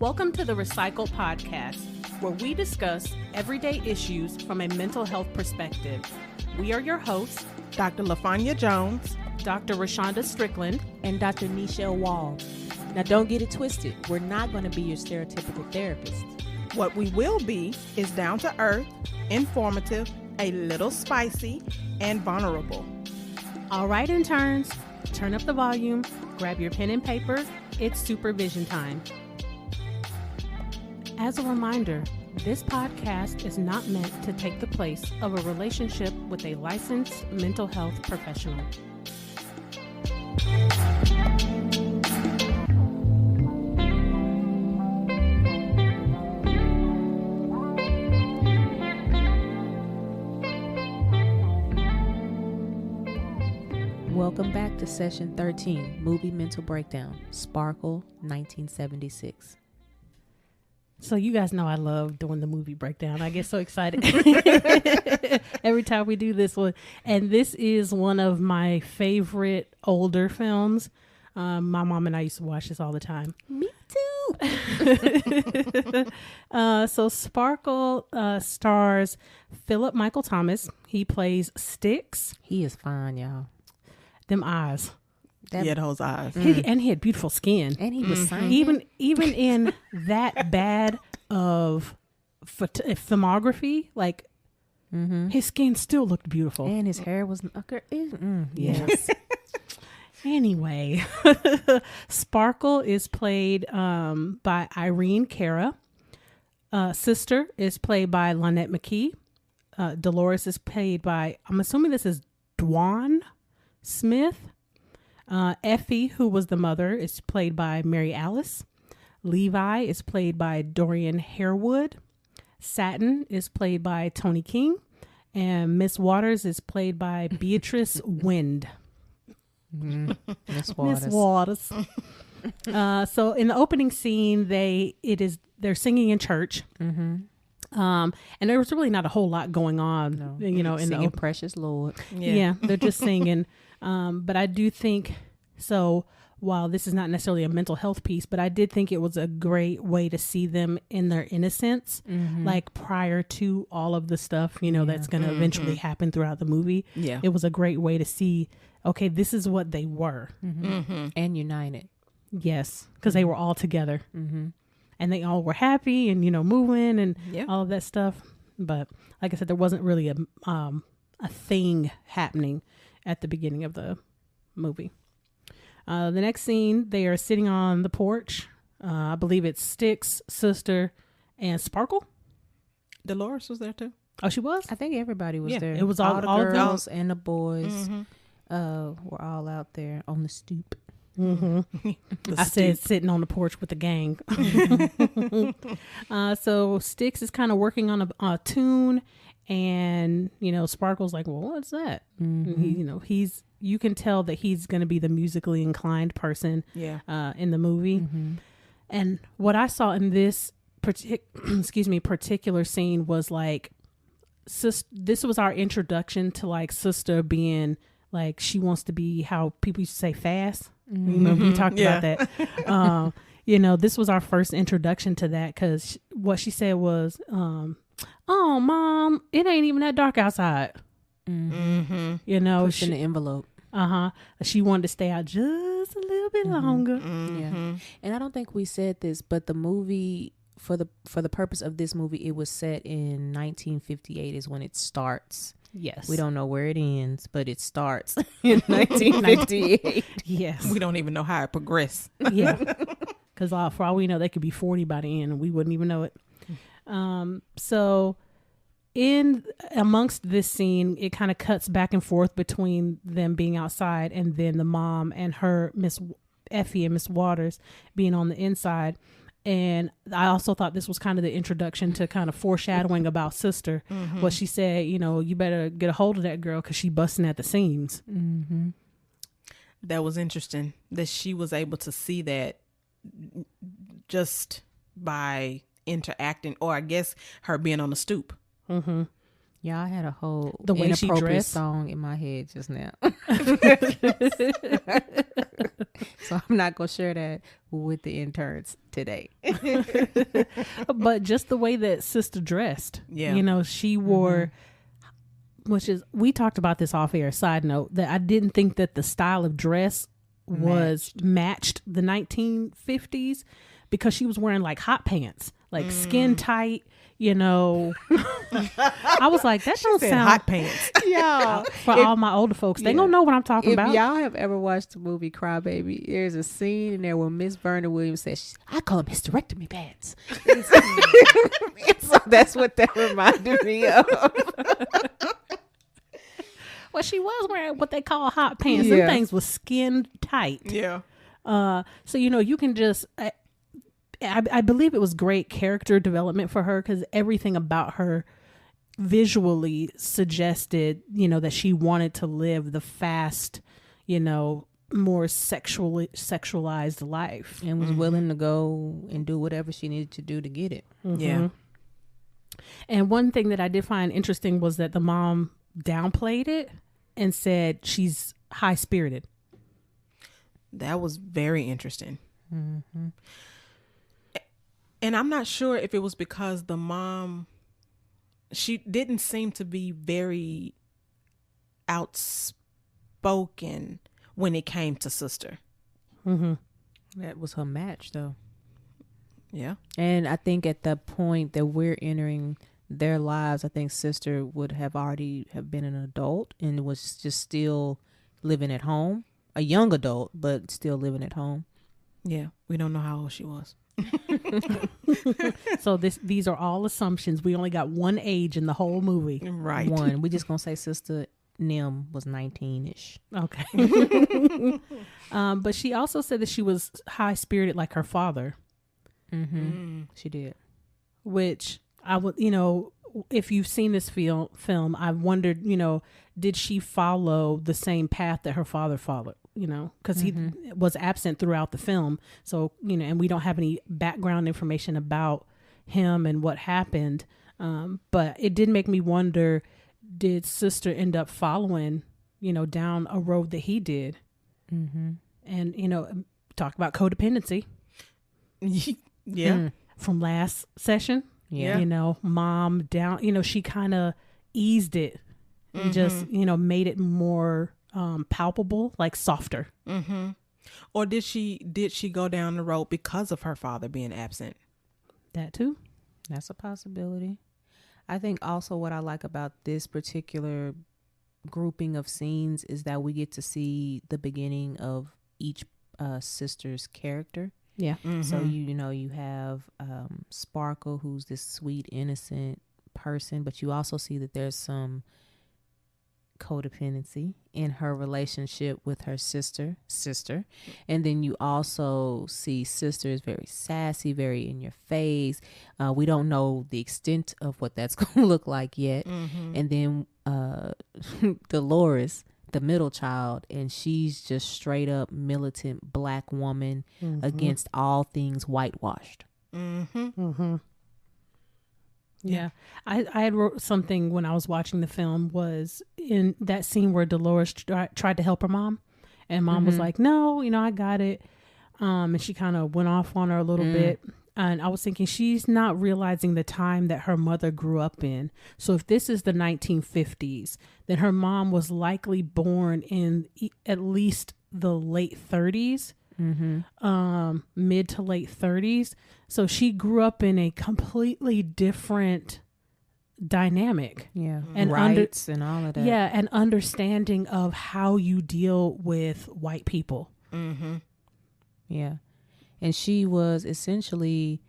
Welcome to the Recycle Podcast, where we discuss everyday issues from a mental health perspective. We are your hosts, Dr. LaFonya Jones, Dr. Rashonda Strickland, and Dr. Nichelle Wall. Now, don't get it twisted. We're not going to be your stereotypical therapist. What we will be is down to earth, informative, a little spicy, and vulnerable. All right, interns, turn up the volume, grab your pen and paper. It's supervision time. As a reminder, this podcast is not meant to take the place of a relationship with a licensed mental health professional. Welcome back to Session 13, Movie Mental Breakdown, Sparkle, 1976. So you guys know I love doing the movie breakdown. I get so excited every time we do this one. And this is one of my favorite older films. My mom and I used to watch this all the time. Me too. So Sparkle stars Philip Michael Thomas. He plays Styx. He is fine, y'all. Them eyes. Those eyes. And he had beautiful skin. And he was singing. Even in that bad of filmography, like his skin still looked beautiful. And his hair was... yes. Anyway, Sparkle is played by Irene Cara. Sister is played by Lonette McKee. Dolores is played by, I'm assuming this is Dwan Smith. Effie, who was the mother, is played by Mary Alice. Levi is played by Dorian Harewood. Satin is played by Tony King. And Miss Waters is played by Beatrice Wind. Miss Waters. Miss Waters. So in the opening scene, they're singing in church. And there was really not a whole lot going on, in singing the Precious Lord. Yeah, they're just singing. But I do think, so while this is not necessarily a mental health piece, but I did think it was a great way to see them in their innocence, like prior to all of the stuff, that's going to eventually happen throughout the movie. Yeah. It was a great way to see, okay, this is what they were. And united. Yes, because they were all together. And they all were happy and, moving and all of that stuff. But like I said, there wasn't really a thing happening at the beginning of the movie. The next scene, they are sitting on the porch. I believe it's Styx, Sister, and Sparkle. Dolores was there too. Oh, she was? I think everybody was there. It was all the all of them. girls and the boys were all out there on the stoop. I said sitting on the porch with the gang. So Styx is kind of working on a tune, and Sparkle's like, well, what's that? And you can tell that he's going to be the musically inclined person in the movie. And what I saw in this particular scene was like, this was our introduction to like Sister being like, she wants to be how people used to say fast. Remember we talked about that. This was our first introduction to that, because what she said was, oh, Mom, it ain't even that dark outside. Pushing the envelope. She wanted to stay out just a little bit longer. Yeah. And I don't think we said this, but the movie, for the purpose of this movie, it was set in 1958 is when it starts. Yes. We don't know where it ends, but it starts in 1958. Yes. We don't even know how it progressed. Yeah. Because for all we know, they could be 40 by the end and we wouldn't even know it. So in amongst this scene, it kind of cuts back and forth between them being outside and then the mom and her, Miss Effie and Miss Waters, being on the inside. And I also thought this was kind of the introduction to kind of foreshadowing about Sister. What she said, you better get a hold of that girl because she busting at the seams. That was interesting that she was able to see that just by interacting, or I guess her being on the stoop. Yeah, I had a whole the way she inappropriate dressed song in my head just now. So I'm not gonna share that with the interns today. But just the way that sister dressed, Yeah. you know, she wore, which is, we talked about this off air, side note, that I didn't think that the style of dress was matched the 1950s, because she was wearing like hot pants, like skin tight, you know. I was like, that don't Said sound hot pants. Yeah. for all my older folks. They don't know what I'm talking If about. y'all have ever watched the movie Cry Baby, there's a scene in there where Miss Verna Williams says, I call them hysterectomy pants. So that's what that reminded me of. Well, she was wearing what they call hot pants. Yeah. Them things was skin tight. Yeah. So, you know, you can just, I believe it was great character development for her, because everything about her visually suggested, you know, that she wanted to live the fast, you know, more sexualized life. And was willing to go and do whatever she needed to do to get it. Yeah. And one thing that I did find interesting was that the mom downplayed it and said she's high spirited. That was very interesting. And I'm not sure if it was because the mom, she didn't seem to be very outspoken when it came to sister. That was her match, though. Yeah. And I think at the point that we're entering their lives, I think sister would have already have been an adult and was just still living at home, a young adult, but still living at home. Yeah. We don't know how old she was. So these are all assumptions. We only got one age in the whole movie. Right. One. We just gonna say sister Nim was 19-ish. Okay. But she also said that she was high spirited like her father, She did. which I would, you know, if you've seen this film, I've wondered, you know, did she follow the same path that her father followed? You know, because he was absent throughout the film. So, you know, and we don't have any background information about him and what happened. But it did make me wonder, did sister end up following, you know, down a road that he did? And, you know, talk about codependency Yeah. from last session. Yeah. You know, mom down, you know, she kind of eased it and just, you know, made it more palpable, like softer. Or did she go down the road because of her father being absent? That too. That's a possibility. I think also what I like about this particular grouping of scenes is that we get to see the beginning of each sister's character. Yeah. So you know you have Sparkle, who's this sweet, innocent person, but you also see that there's some codependency in her relationship with her sister, and then you also see sister is very sassy, very in your face. We don't know the extent of what that's going to look like yet. And then Dolores, the middle child, and she's just straight up militant black woman against all things whitewashed. Yeah. I had wrote something when I was watching the film, was in that scene where Dolores tried to help her mom, and mom was like, no, you know, I got it. And she kind of went off on her a little bit. And I was thinking, she's not realizing the time that her mother grew up in. So if this is the 1950s, then her mom was likely born in at least the late 30s, mid to late 30s. So she grew up in a completely different dynamic. Yeah. And rights and all of that. Yeah, an understanding of how you deal with white people. Yeah. And she was essentially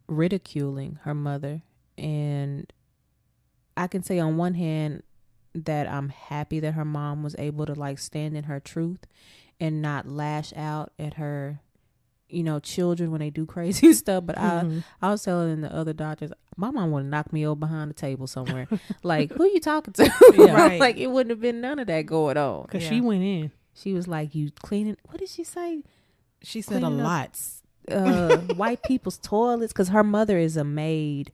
ridiculing her mother. And I can say on one hand that I'm happy that her mom was able to like stand in her truth and not lash out at her, you know, children when they do crazy stuff. But I was telling the other doctors, my mom would knock me over behind the table somewhere. Like, who you talking to? Yeah. Right. Like, it wouldn't have been none of that going on. Because she went in. She was like, you cleaning, what did she say? She said a Cleaning up lot. White people's toilets, because her mother is a maid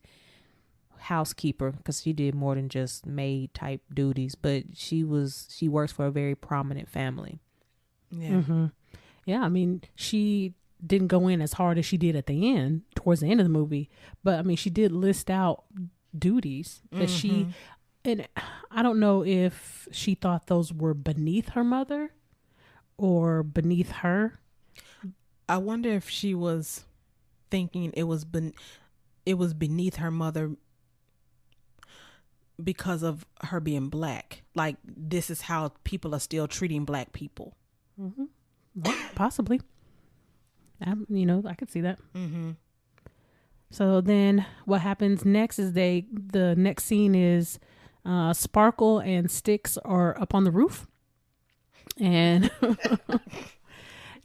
housekeeper, because she did more than just maid type duties, but she works for a very prominent family. Yeah. Yeah, I mean, she didn't go in as hard as she did at the end, towards the end of the movie. But I mean, she did list out duties that she, and I don't know if she thought those were beneath her mother or beneath her. I wonder if she was thinking it was beneath her mother because of her being black. Like, this is how people are still treating black people. Mm-hmm. Well, possibly. I could see that. Mm-hmm. So then what happens next is the next scene is Sparkle and Styx are up on the roof. And,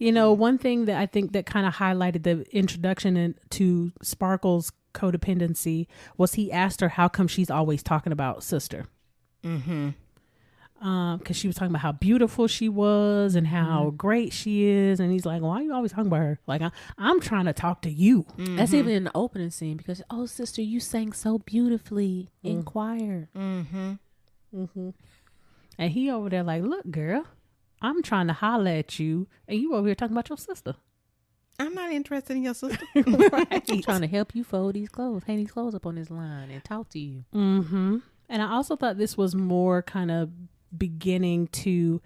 one thing that I think that kind of highlighted the introduction to Sparkle's codependency was he asked her how come she's always talking about sister. Mm-hmm. Because she was talking about how beautiful she was and how great she is, and he's like, "Why are you always talking about her? Like, I'm trying to talk to you." That's even in the opening scene because, oh, sister, you sang so beautifully in choir. Mm-hmm. Mm-hmm. And he over there like, "Look, girl, I'm trying to holler at you, and you over here talking about your sister." I'm not interested in your sister. Right. I'm trying to help you fold these clothes, hang these clothes up on this line, and talk to you. Mm-hmm. And I also thought this was more kind of beginning to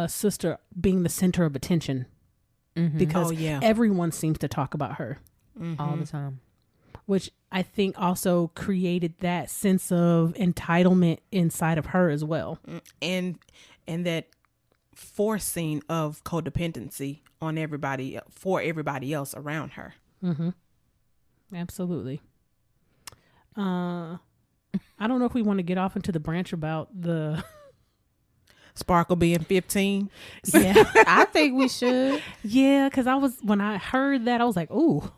sister being the center of attention because everyone seems to talk about her all the time, which I think also created that sense of entitlement inside of her as well, and that forcing of codependency on everybody for everybody else around her. Absolutely. I don't know if we want to get off into the branch about the Sparkle being 15. Yeah, I think we should. Yeah, because when I heard that, I was like, "Oh,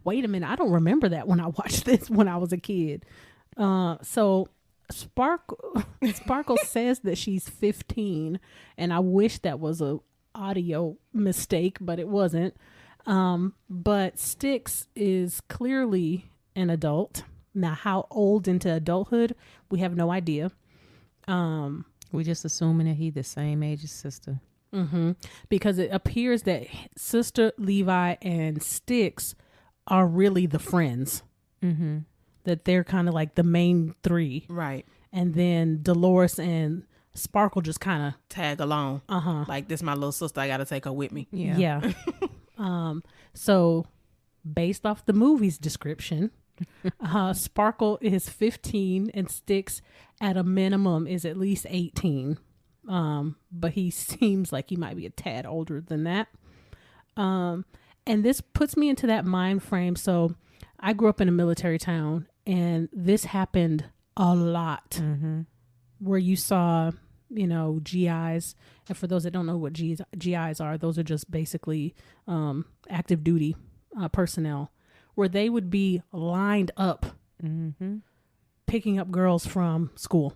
wait a minute! I don't remember that when I watched this when I was a kid." So Sparkle says that she's 15, and I wish that was a audio mistake, but it wasn't. But Styx is clearly an adult. Now, how old into adulthood, we have no idea. We just assuming that he's the same age as sister. Because it appears that Sister, Levi, and Styx are really the friends. That they're kind of like the main three. Right. And then Dolores and Sparkle just kind of tag along. Like, this my little sister, I got to take her with me. Yeah. So based off the movie's description, Sparkle is 15 and Styx at a minimum is at least 18. But he seems like he might be a tad older than that. And this puts me into that mind frame. So I grew up in a military town, and this happened a lot where you saw, GIs. And for those that don't know what GIs are, those are just basically active duty personnel, where they would be lined up picking up girls from school.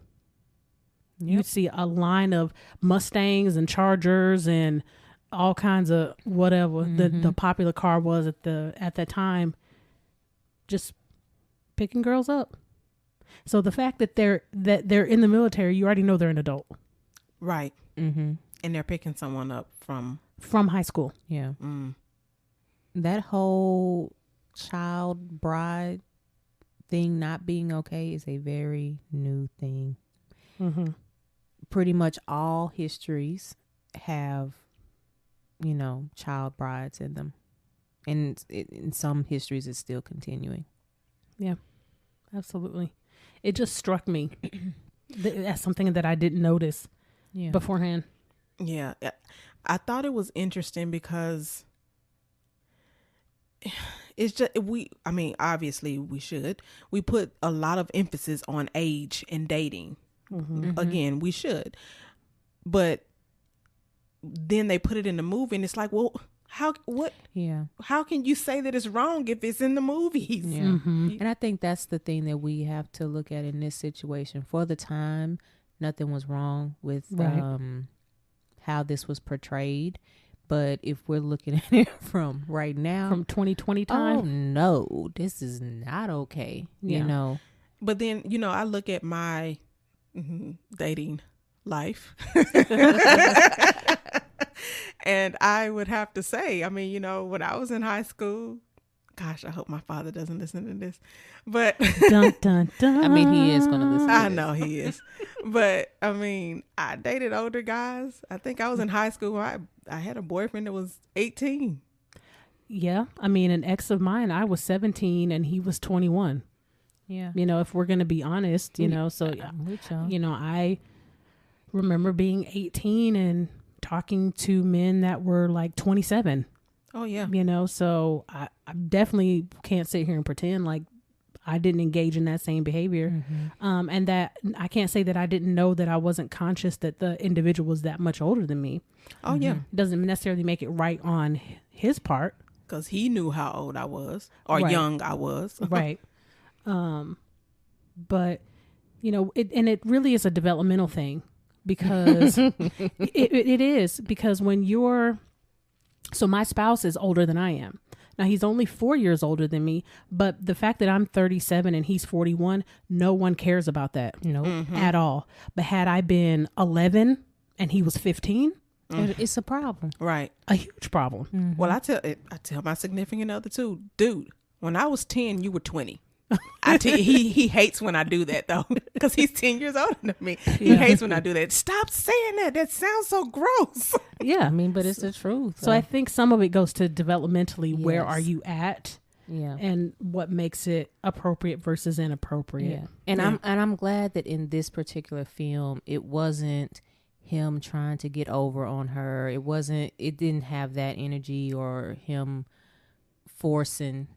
You'd see a line of Mustangs and Chargers and all kinds of whatever the popular car was at that time, just picking girls up. So the fact that they're in the military, you already know they're an adult, right? And they're picking someone up from high school. Yeah, that whole child bride thing not being okay is a very new thing. Pretty much all histories have, child brides in them, and in some histories it's still continuing. Yeah, absolutely. It just struck me as something that I didn't notice beforehand. Yeah, I thought it was interesting because it's just obviously we put a lot of emphasis on age and dating. Again, we should, but then they put it in the movie and it's like, well, how can you say that it's wrong if it's in the movies? And I think that's the thing that we have to look at in this situation. For the time, nothing was wrong with how this was portrayed. But if we're looking at it from right now, from 2020 time, oh no, this is not okay. But then, I look at my dating life And I would have to say, I mean, you know, when I was in high school, gosh, I hope my father doesn't listen to this, but Dun, dun, dun. I mean, he is going to listen to I this. know he is. But I mean, I dated older guys. I think I was in high school. I had a boyfriend that was 18. Yeah. I mean, an ex of mine, I was 17 and he was 21. Yeah. You know, if we're going to be honest, you know, so, I'm with y'all. you know, I remember being 18 and talking to men that were like 27, Oh yeah. you know, so I definitely can't sit here and pretend like I didn't engage in that same behavior. And that I can't say that I didn't know that I wasn't conscious that the individual was that much older than me. Oh yeah. Doesn't necessarily make it right on his part. Because he knew how old I was or Right. young I was. Right. But you know, it really is a developmental thing because it is, because when so my spouse is older than I am. Now he's only 4 years older than me, but the fact that I'm 37 and he's 41, no one cares about that. Nope. At all. But had I been 11 and he was 15, It's a problem. Right. a huge problem. Well, I tell my significant other too, dude, when I was 10, you were 20. He hates when I do that though, because he's 10 years older than me. He hates when I do that. Stop saying that. That sounds so gross. Yeah. I mean, but it's the truth. So I think some of it goes to developmentally. Where Yes. are you at? yeah. And what makes it appropriate versus inappropriate. Yeah. And I'm glad that in this particular film it wasn't him trying to get over on her. It didn't have that energy or him forcing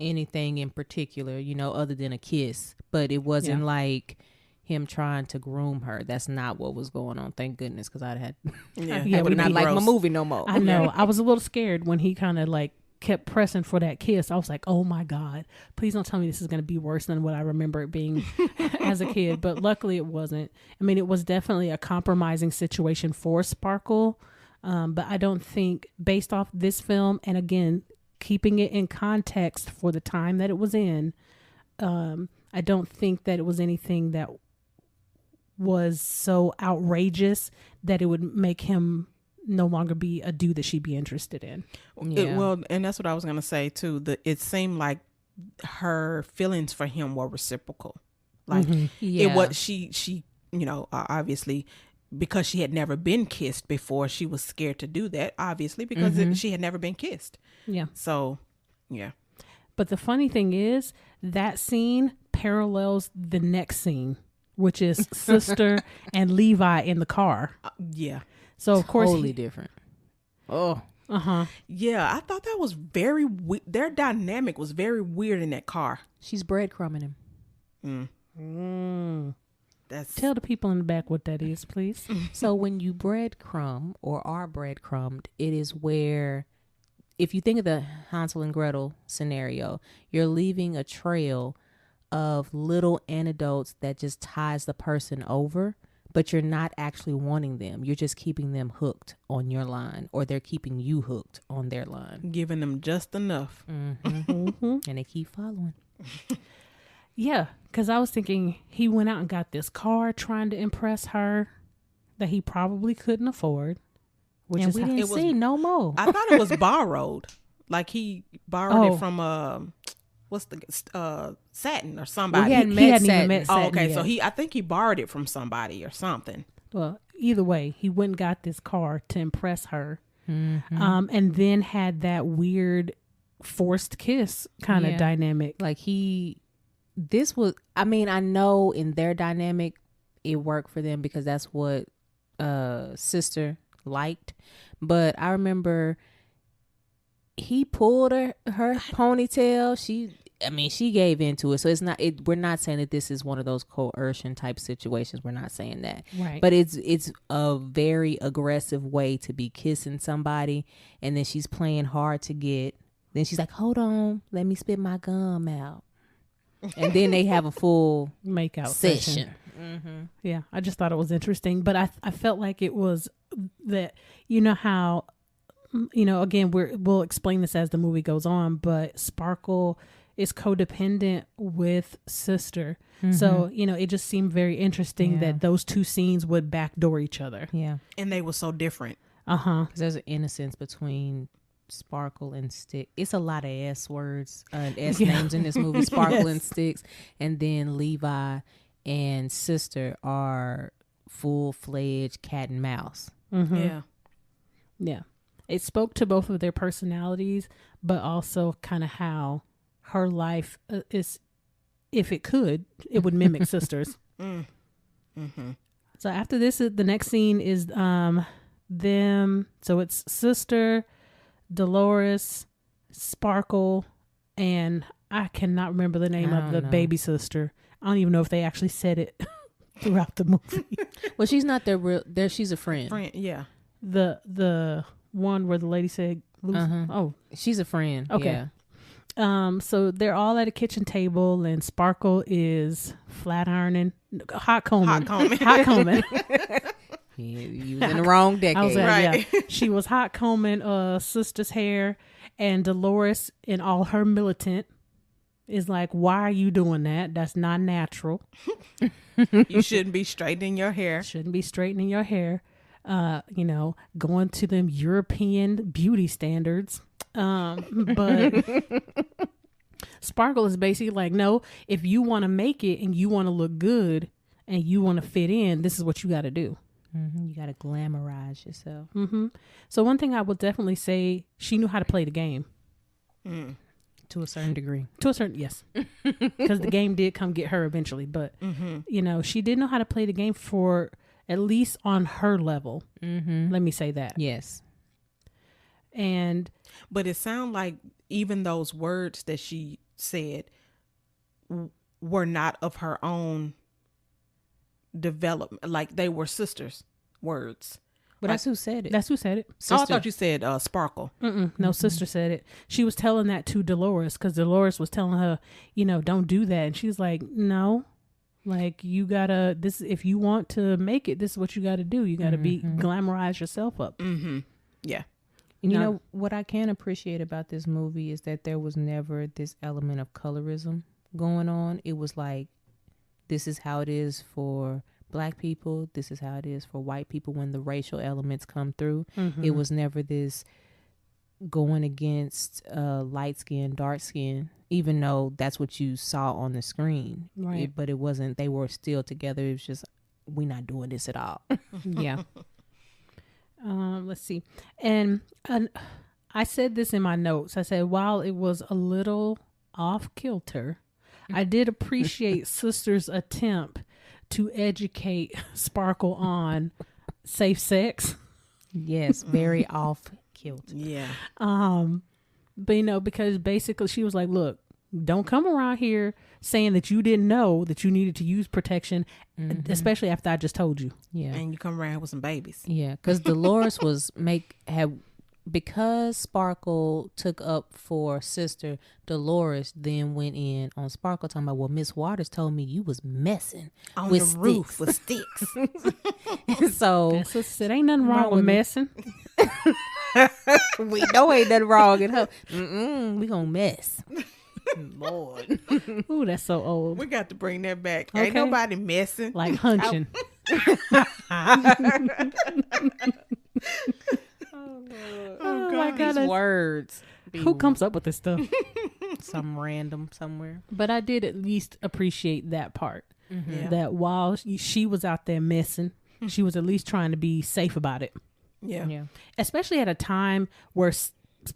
anything in particular, you know, other than a kiss. But it wasn't like him trying to groom her. That's not what was going on. Thank goodness, because I'd had Yeah, Yeah, that we would not be like my gross. movie no more. I know. I was a little scared when he kind of like kept pressing for that kiss. I was like, oh my God, please don't tell me this is going to be worse than what I remember it being as a kid. But luckily it wasn't. I mean, it was definitely a compromising situation for Sparkle. But I don't think, based off this film, and again, keeping it in context for the time that it was in, I don't think that it was anything that was so outrageous that it would make him no longer be a dude that she'd be interested in. Yeah. Well, and that's what I was going to say too. It seemed like her feelings for him were reciprocal. Like Yeah. it was, she, you know, obviously because she had never been kissed before, she was scared to do that, obviously, because she had never been kissed. Yeah. So, yeah. But the funny thing is that scene parallels the next scene, which is Sister and Levi in the car. Yeah. So of course, totally different. Oh, Yeah. I thought that was very their dynamic was very weird in that car. she's breadcrumbing him. That's tell the people in the back what that is, please. So when you breadcrumb or are breadcrumbed, it is where, if you think of the Hansel and Gretel scenario, you're leaving a trail of little anecdotes that just ties the person over, but you're not actually wanting them. You're just keeping them hooked on your line, or they're keeping you hooked on their line. giving them just enough. And they keep following. Yeah, because I was thinking he went out and got this car trying to impress her that he probably couldn't afford, which And is we how, didn't see no more. I thought it was borrowed. Like he borrowed Oh. it from what's the Satin or We somebody. hadn't he met hadn't even Satin. met Oh, Satin okay. yet. So I think he borrowed it from somebody or something. Well, either way, he went and got this car to impress her, and then had that weird forced kiss kind of Yeah. dynamic. Like this was, I mean, I know in their dynamic it worked for them because that's what Sister liked, but I remember he pulled her ponytail. She gave into it. So it's not, we're not saying that this is one of those coercion type situations. We're not saying that. Right. But it's a very aggressive way to be kissing somebody, and then she's playing hard to get. Then she's like, hold on, let me spit my gum out. And then they have a full Make out session. Yeah, I just thought it was interesting, but I felt like it was that, you know how, you know, again, we'll explain this as the movie goes on, but Sparkle is codependent with Sister. So, you know, it just seemed very interesting Yeah. that those two scenes would backdoor each other. Yeah. And they were so different. Because there's an innocence between Sparkle and Stick. It's a lot of S words, S names in this movie. Sparkle and Sticks, and then Levi and Sister are full-fledged cat and mouse. Yeah. Yeah. It spoke to both of their personalities, but also kind of how her life is, if it could, it would mimic Sisters. So after this, the next scene is them. So it's Sister, Dolores, Sparkle, and I cannot remember the name of the baby sister. I don't even know if they actually said it throughout the movie. Well, she's not their real. She's a friend. Yeah. The one where the lady said, "Oh, she's a friend." Okay. Yeah. So they're all at a kitchen table, and Sparkle is flat ironing, hot combing. Yeah, you was in the wrong decade. I was at, Right. yeah. She was hot combing Sister's hair, and Dolores, in all her militant, is like, "Why are you doing that? That's not natural. You shouldn't be straightening your hair." Shouldn't be straightening your hair. Going to them European beauty standards." But Sparkle is basically like, no, if you want to make it and you want to look good and you want to fit in, this is what you got to do. You got to glamorize yourself. So one thing I would definitely say, she knew how to play the game. To a certain degree. To a certain, yes. Because the game did come get her eventually. But, she did know how to play the game for at least on her level. Let me say that. Yes. But it sounded like even those words that she said were not of her own development. Like they were Sisters' words. But that's who said it. That's who said it. Oh, I thought you said Sparkle. No, Sister said it. She was telling that to Dolores because Dolores was telling her, don't do that. And she's like, no, like you gotta, if you want to make it, this is what you gotta do. You gotta glamorize yourself up. Yeah. And you know what I can appreciate about this movie is that there was never this element of colorism going on. It was like, this is how it is for Black people. This is how it is for white people when the racial elements come through. It was never this going against light skin, dark skin, even though that's what you saw on the screen. Right. But it wasn't, they were still together. It was just, we're not doing this at all. Yeah. Let's see. And I said this in my notes. I said, while it was a little off kilter, I did appreciate Sister's attempt to educate Sparkle on safe sex. Yes, very off kilter. Yeah. But because basically she was like, look, don't come around here saying that you didn't know that you needed to use protection, especially after I just told you. Yeah. And you come around with some babies. Yeah, because Dolores because Sparkle took up for Sister, Dolores then went in on Sparkle talking about, well, Miss Waters told me you was messing On with the roof with sticks. So It ain't nothing wrong with messing. we know ain't nothing wrong in her. We gonna mess. Lord. Ooh, that's so old. We got to bring that back. Okay. Ain't nobody messing. Like hunching. Oh, my God. These words. Who comes up with this stuff? Some random somewhere. But I did at least appreciate that part. Yeah. That while she was out there messing, she was at least trying to be safe about it. Yeah. Yeah. Especially at a time where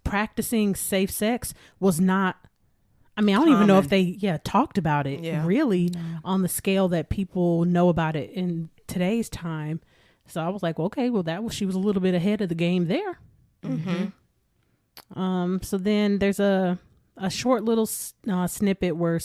practicing safe sex was not, I mean, I don't even know if they talked about it really on the scale that people know about it in today's time. So I was like, well, okay, well, she was a little bit ahead of the game there. So then there's a short little snippet where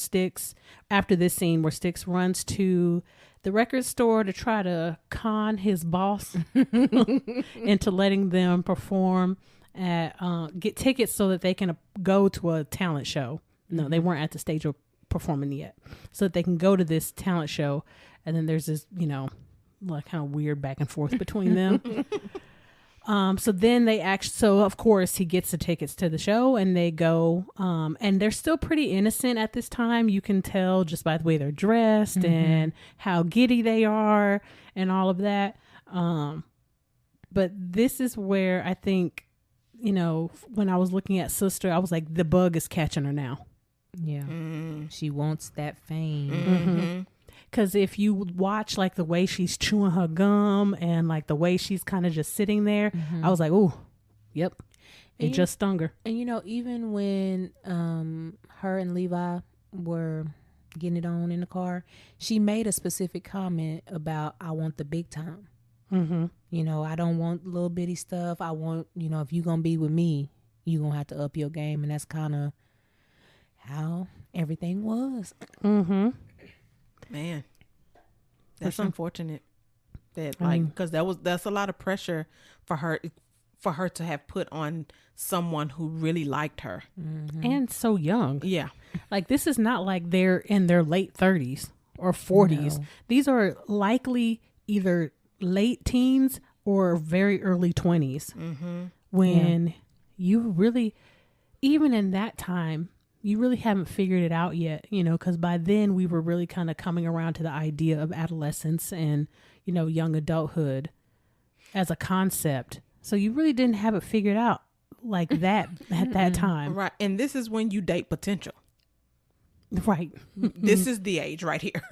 after this scene, where Sticks runs to the record store to try to con his boss into letting them perform get tickets so that they can go to a talent show. No, they weren't at the stage of performing yet, so that they can go to this talent show. And then there's this, like kind of weird back and forth between them. So then so of course he gets the tickets to the show and they go, and they're still pretty innocent at this time. You can tell just by the way they're dressed and how giddy they are and all of that. But this is where I think, you know, when I was looking at Sister, I was like, the bug is catching her now. Yeah. She wants that fame. Mm-hmm. Because if you watch like the way she's chewing her gum and like the way she's kind of just sitting there, I was like, oh, yep. It just stung her. And, you know, even when her and Levi were getting it on in the car, she made a specific comment about, I want the big time. Mm-hmm. You know, I don't want little bitty stuff. I want, you know, if you're going to be with me, you're going to have to up your game. And that's kind of how everything was. Mm-hmm. Man, that's sure. unfortunate. That like, because that's a lot of pressure for her to have put on someone who really liked her. And so young. Yeah. Like, this is not like they're in their late 30s or 40s. No. These are likely either late teens or very early 20s. When you really, even in that time, you really haven't figured it out yet, you know, because by then we were really kind of coming around to the idea of adolescence and, you know, young adulthood as a concept. So you really didn't have it figured out like that at that time. Right. And this is when you date potential. Right. This is the age right here.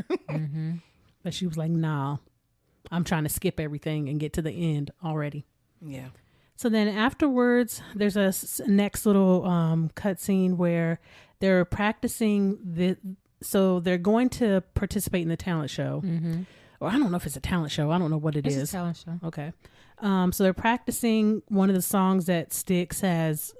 But she was like, nah, I'm trying to skip everything and get to the end already. Yeah. So then afterwards, there's a next little cut scene where they're practicing so they're going to participate in the talent show. Or I don't know if it's a talent show. I don't know what It's is. a talent show. Okay. So they're practicing one of the songs that Styx has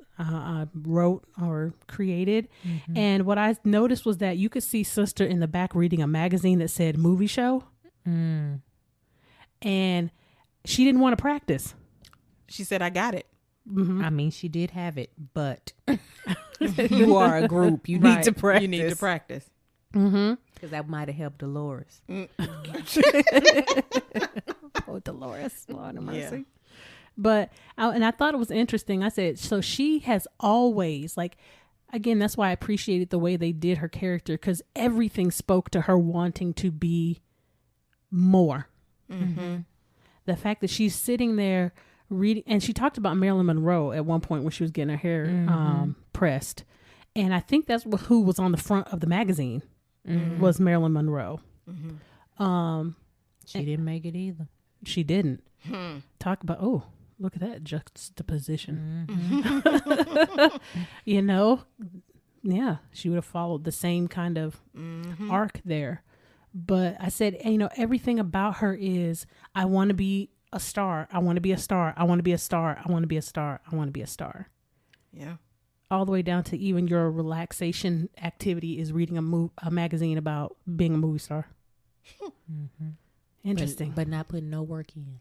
wrote or created. And what I noticed was that you could see Sister in the back reading a magazine that said movie show. And she didn't want to practice. She said, I got it. I mean, she did have it, but you are a group. You need to practice. You need to practice. Because that might have helped Dolores. Oh, Dolores, Lord have mercy. Yeah. But I thought it was interesting. I said, so she has always, like, again, that's why I appreciated the way they did her character, because everything spoke to her wanting to be more. The fact that she's sitting there reading, and she talked about Marilyn Monroe at one point when she was getting her hair pressed, and I think that's who was on the front of the magazine was Marilyn Monroe. She didn't make it either. She didn't. Talk about, oh, look at that juxtaposition. You know, yeah, she would have followed the same kind of arc there. But I said, you know, everything about her is, I want to be a star. I want to be a star. I want to be a star. I want to be a star. I want to be a star. Yeah. All the way down to even your relaxation activity is reading a magazine about being a movie star. Interesting. But not putting no work in.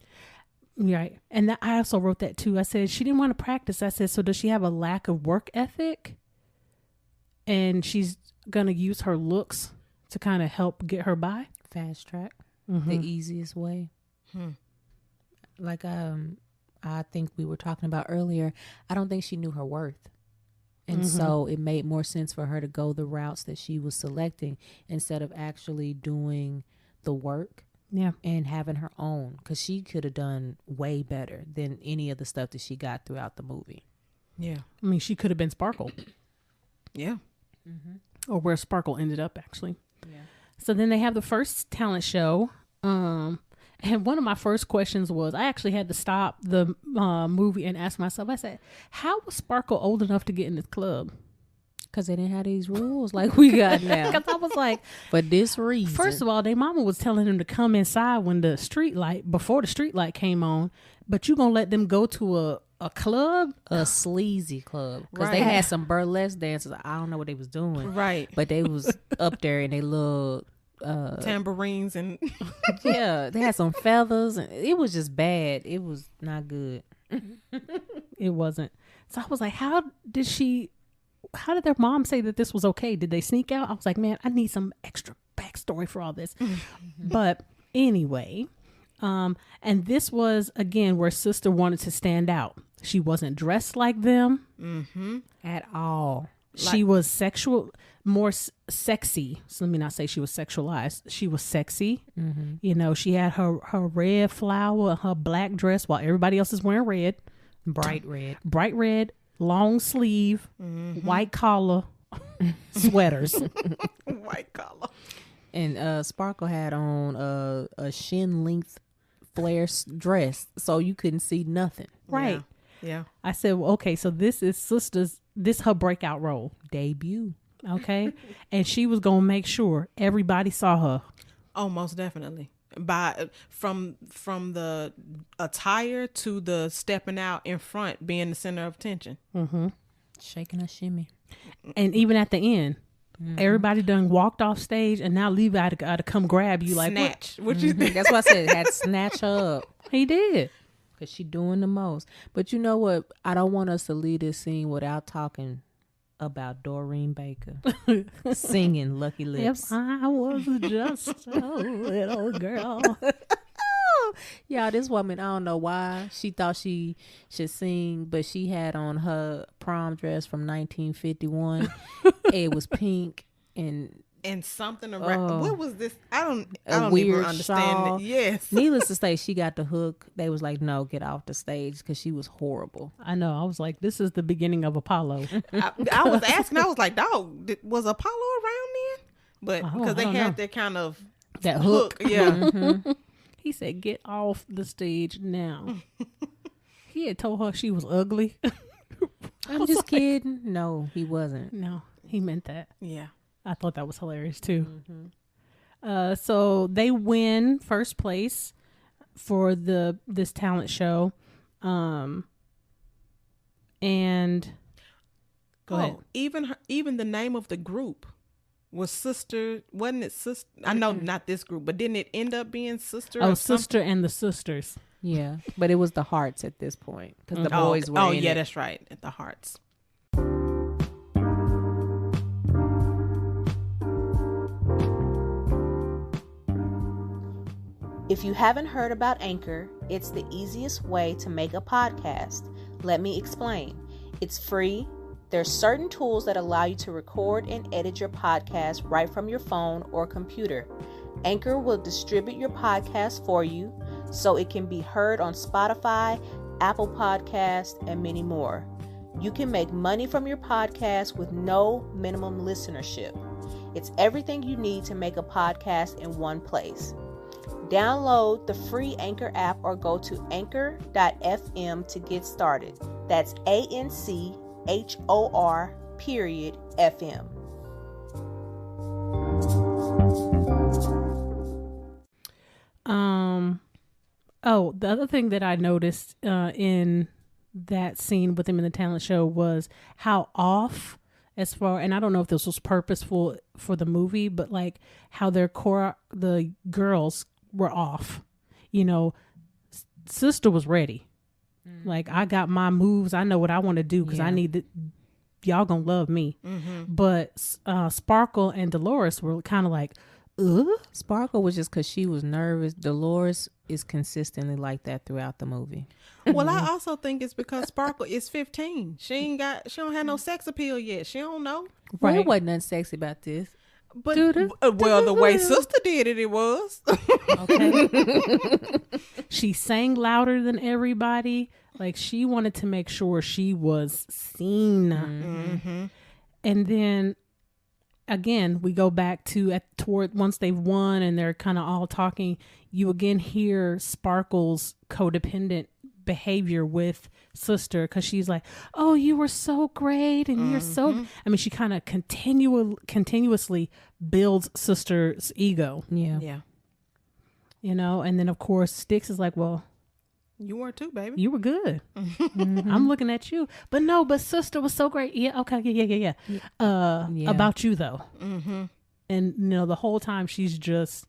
Right. And I also wrote that too. I said, she didn't want to practice. I said, so does she have a lack of work ethic? And she's going to use her looks to kind of help get her by? Fast track. The easiest way. Like I think we were talking about earlier, I don't think she knew her worth. And so it made more sense for her to go the routes that she was selecting instead of actually doing the work. Yeah. And having her own, because she could have done way better than any of the stuff that she got throughout the movie. Yeah. I mean, she could have been Sparkle. Yeah. Or where Sparkle ended up, actually. Yeah. So then they have the first talent show. And one of my first questions was, I actually had to stop the movie and ask myself, I said, how was Sparkle old enough to get in this club? Because they didn't have these rules like we got now. Because I was like, for this reason. first of all, their mama was telling them to come inside when before the street light came on, but you gonna let them go to a club? A sleazy club. Because they had some burlesque dancers. I don't know what they was doing. Right. But they was up there and they little... tambourines and... yeah, they had some feathers. And it was just bad. It was not good. It wasn't. So I was like, how did their mom say that this was okay? Did they sneak out? I was like, man, I need some extra backstory for all this. But anyway, and this was, again, where Sister wanted to stand out. She wasn't dressed like them. At all. She was more sexy. So let me not say she was sexualized. She was sexy. Mm-hmm. You know, she had her red flower, her black dress while everybody else is wearing red. Bright red, long sleeve, white collar sweaters. White collar. And Sparkle had on a shin length flare dress, so you couldn't see nothing. Right. Yeah. I said, well, okay, so this is her breakout role. Debut. Okay. And she was going to make sure everybody saw her. Oh, most definitely. From the attire to the stepping out in front, being the center of attention. Mm-hmm. Shaking a shimmy. And even at the end, everybody done walked off stage, and now Levi got to come grab you like, snatch. what? That's why I said had to snatch her up. He did. Because she doing the most. But you know what? I don't want us to leave this scene without talking about Doreen Baker singing Lucky Lips. If I was just a little girl. Yeah, this woman, I don't know why she thought she should sing, but she had on her prom dress from 1951. It was pink and something around. What was this? I don't weird even understand shawl. it. Yes. Needless to say, she got the hook. They was like, no, get off the stage, because she was horrible. I know. I was like, this is the beginning of Apollo. I was asking. I was like, dog, was Apollo around then? But because they had their kind of that hook. Yeah. Mm-hmm. He said, get off the stage now. He had told her she was ugly. I'm just kidding. No, he wasn't. No, he meant that. Yeah. I thought that was hilarious too. So they win first place for this talent show. And go ahead. Even the name of the group was Sister, wasn't it Sister? I know not this group, but didn't it end up being Sister? Oh, Sister and the Sisters. Yeah, but it was the Hearts at this point, because the boys were in it. That's right, at the Hearts. If you haven't heard about Anchor, it's the easiest way to make a podcast. Let me explain. It's free. There's certain tools that allow you to record and edit your podcast right from your phone or computer. Anchor will distribute your podcast for you so it can be heard on Spotify, Apple Podcasts, and many more. You can make money from your podcast with no minimum listenership. It's everything you need to make a podcast in one place. Download the free Anchor app or go to anchor.fm to get started. That's ANCHOR.FM. The other thing that I noticed in that scene with him in the talent show was how off, and I don't know if this was purposeful for the movie, but like how the girls were off. You know, Sister was ready. Like, I got my moves. I know what I want to do because I need y'all gonna love me. But Sparkle and Dolores were kind of like, Sparkle was just because she was nervous. Dolores is consistently like that throughout the movie. Well, I also think it's because Sparkle is 15. She don't have no sex appeal yet. She don't know. Right. Well, there wasn't nothing sexy about this. But the way Sister did it was. Okay. She sang louder than everybody. Like, she wanted to make sure she was seen. And then again, we go back to toward once they've won and they're kind of all talking, you again hear Sparkle's codependent behavior with Sister, because she's like, oh, you were so great and you're so, I mean, she kind of continuously builds Sister's ego. Yeah. You know, and then of course Styx is like, well, you were too, baby. you were good. I'm looking at you, but Sister was so great. Yeah, okay, yeah. About you though. And you know, the whole time she's just,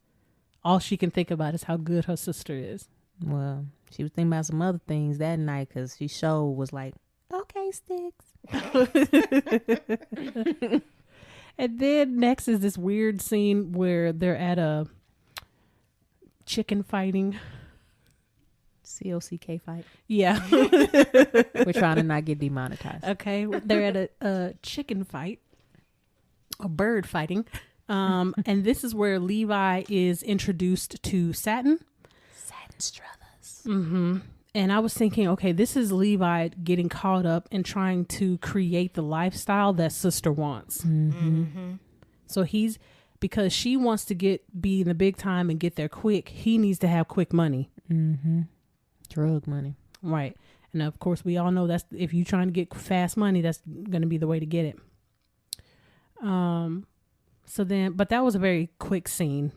all she can think about is how good her sister is. Well, she was thinking about some other things that night, because she was like, okay, Styx. And then next is this weird scene where they're at a chicken fighting. COCK fight. Yeah. We're trying to not get demonetized. Okay. They're at a chicken fight, a bird fighting. And this is where Levi is introduced to Satin. Satin Struthers. Mm-hmm. And I was thinking, okay, this is Levi getting caught up in trying to create the lifestyle that sister wants. Mm-hmm. So because she wants to be in the big time and get there quick, he needs to have quick money. Mm-hmm. Drug money. Right. And of course, we all know that's if you're trying to get fast money, that's going to be the way to get it. But that was a very quick scene.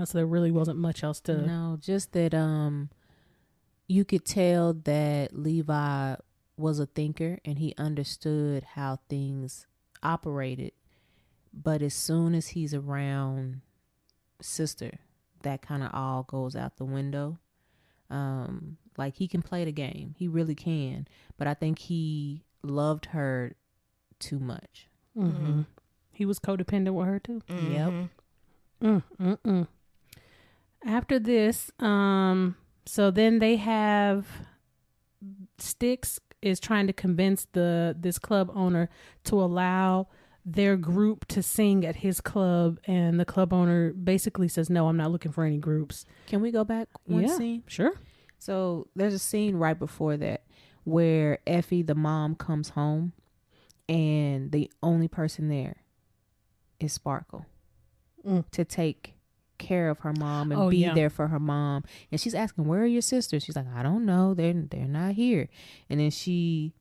So there really wasn't much else to. No, just that you could tell that Levi was a thinker and he understood how things operated. But as soon as he's around sister, that kind of all goes out the window. Like he can play the game. He really can. But I think he loved her too much. Mm-hmm. He was codependent with her too. Yep. After this, so then they have Styx is trying to convince this club owner to allow their group to sing at his club, and the club owner basically says, "No, I'm not looking for any groups." Can we go back one scene? Sure. So there's a scene right before that where Effie, the mom, comes home and the only person there is Sparkle to take care of her mom and be there for her mom. And she's asking, where are your sisters? She's like, I don't know. They're not here. And then she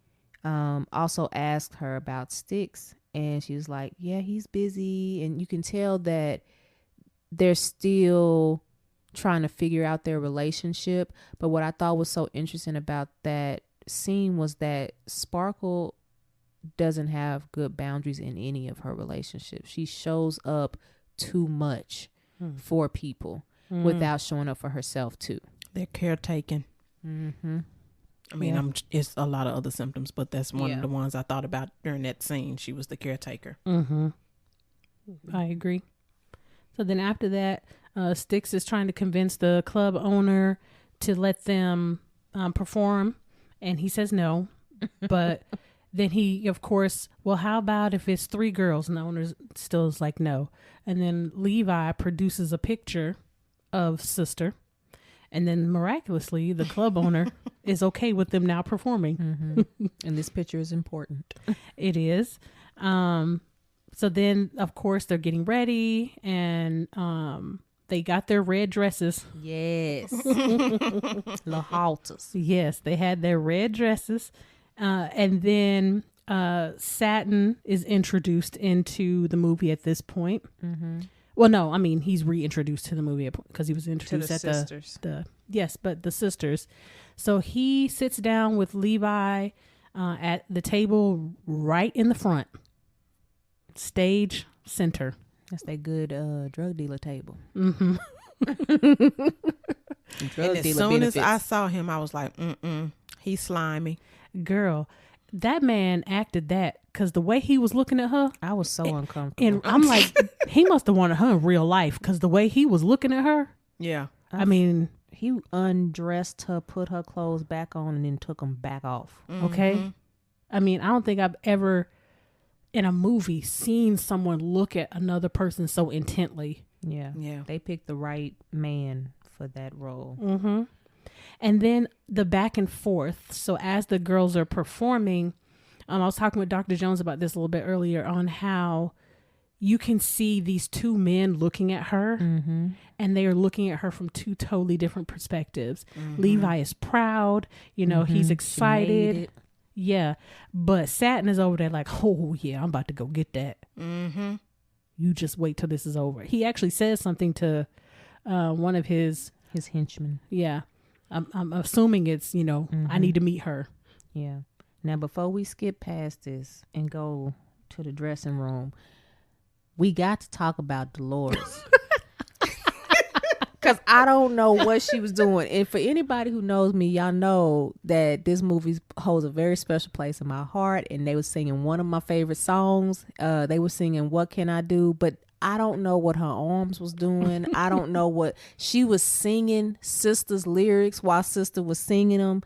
also asked her about Styx, and she was like, yeah, he's busy. And you can tell that they're still trying to figure out their relationship. But what I thought was so interesting about that scene was that Sparkle doesn't have good boundaries in any of her relationships. She shows up too much for people without showing up for herself too. They're caretaking. Mm-hmm. I mean, it's a lot of other symptoms, but that's one of the ones I thought about during that scene. She was the caretaker. Mm-hmm. I agree. So then after that, Styx is trying to convince the club owner to let them perform, and he says no. But then he, of course, well, how about if it's 3 girls? And the owner still is like, no. And then Levi produces a picture of sister. And then miraculously, the club owner is okay with them now performing. Mm-hmm. And this picture is important. It is. So then, of course, they're getting ready, and they got their red dresses. Yes. La halters. Yes, they had their red dresses. And then Satin is introduced into the movie at this point. Mm-hmm. Well, no, I mean, he's reintroduced to the movie because he was introduced at sisters. the sisters. So he sits down with Levi at the table right in the front, stage center. That's that good drug dealer table. Mm-hmm. And as soon as I saw him, I was like, he's slimy. Girl, that man acted that because the way he was looking at her, I was so uncomfortable. and I'm like, he must have wanted her in real life because the way he was looking at her. Yeah. I mean, he undressed her, put her clothes back on, and then took them back off. Okay. I mean, I don't think I've ever in a movie seen someone look at another person so intently. Yeah. They picked the right man for that role. Mm-hmm. And then the back and forth. So as the girls are performing, I was talking with Dr. Jones about this a little bit earlier on how you can see these 2 men looking at her, and they are looking at her from 2 totally different perspectives. Levi is proud, he's excited. Yeah. But Satin is over there like, oh yeah, I'm about to go get that. Mm-hmm. You just wait till this is over. He actually says something to one of his henchmen. Yeah. I'm assuming it's, I need to meet her. Yeah. Now, before we skip past this and go to the dressing room, we got to talk about Dolores. Because I don't know what she was doing. And for anybody who knows me, y'all know that this movie holds a very special place in my heart. And they were singing one of my favorite songs. They were singing What Can I Do? But I don't know what her arms was doing. I don't know what she was singing Sister's lyrics while Sister was singing them.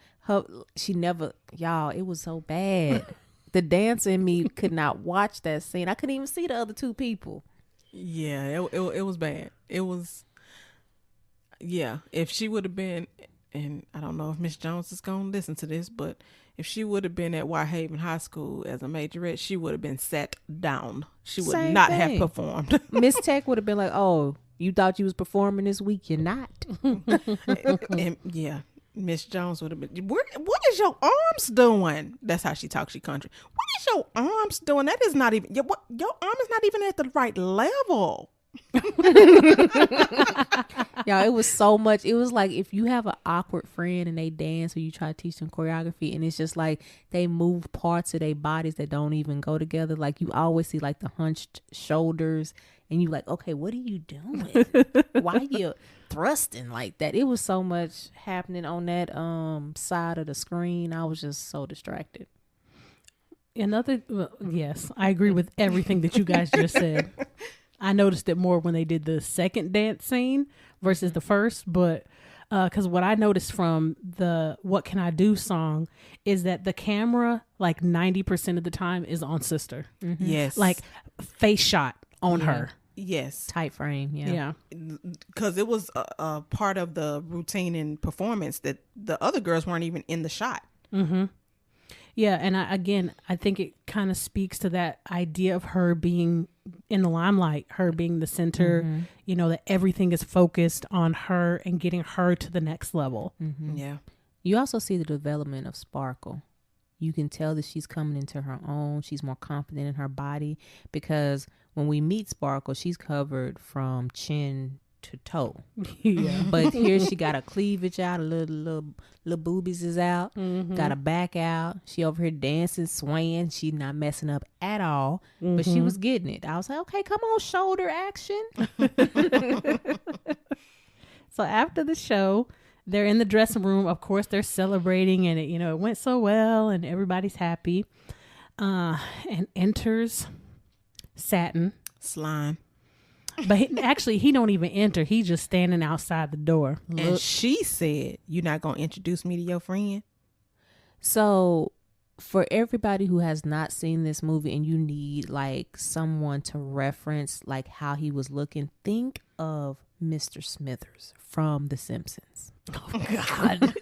She never, y'all, it was so bad. The dancer in me could not watch that scene. I couldn't even see the other two people. Yeah, it was bad. It was, yeah. If she would have been, and I don't know if Miss Jones is going to listen to this, but if she would have been at Whitehaven High School as a majorette, she would have been sat down. She would Same not thing. have performed. Miss Tech would have been like, "Oh, you thought you was performing this week? You're not." And yeah, Miss Jones would have been. What is your arms doing? That's how she talks. She country. What is your arms doing? That is not even your arm is not even at the right level. Y'all, it was so much. It was like if you have an awkward friend and they dance or you try to teach them choreography and it's just like they move parts of their bodies that don't even go together. Like you always see like the hunched shoulders and you like, okay, what are you doing? Why are you thrusting like that? It was so much happening on that side of the screen. I was just so distracted. Yes, I agree with everything that you guys just said. I noticed it more when they did the second dance scene versus the first, but because what I noticed from the What Can I Do song is that the camera, like 90% of the time, is on Sister. Mm-hmm. Yes, Like face shot on her. yes, Tight frame, Yeah. because it was a part of the routine and performance that the other girls weren't even in the shot. Mm-hmm. Yeah. And I think it kind of speaks to that idea of her being in the limelight, her being the center, that everything is focused on her and getting her to the next level. Mm-hmm. Yeah. You also see the development of Sparkle. You can tell that she's coming into her own. She's more confident in her body because when we meet Sparkle, she's covered from chin to toe. Yeah. But here she got a cleavage out, a little boobies is out, got a back out. She over here dancing, swaying. She's not messing up at all, but she was getting it. I was like, okay, come on, shoulder action. So after the show, they're in the dressing room. Of course, they're celebrating, and it went so well, and everybody's happy. And enters Satin, Slime. but he don't even enter. He's just standing outside the door. And she said, "You're not gonna introduce me to your friend." So for everybody who has not seen this movie and you need like someone to reference like how he was looking, think of Mr. Smithers from The Simpsons. Oh God!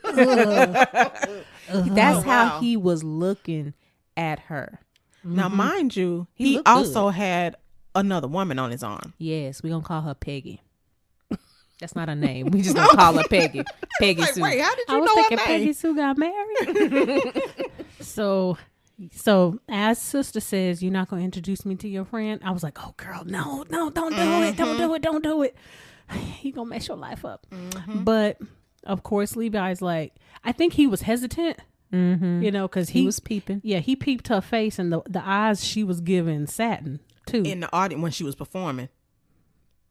That's how he was looking at her. Now, mind you, He he looked also good. had another woman on his arm. Yes, we're gonna call her Peggy. That's not her name. We just gonna call her Peggy. Peggy Sue. Wait, how did I you was know thinking her Peggy name? Sue got married. So as Sister says, "You're not gonna introduce me to your friend," I was like, "Oh, girl, no, don't do it, don't do it. He gonna mess your life up." But of course, Levi's like, I think he was hesitant, because He was peeping. Yeah, he peeped her face and the eyes she was giving Satin too. In the audience when she was performing.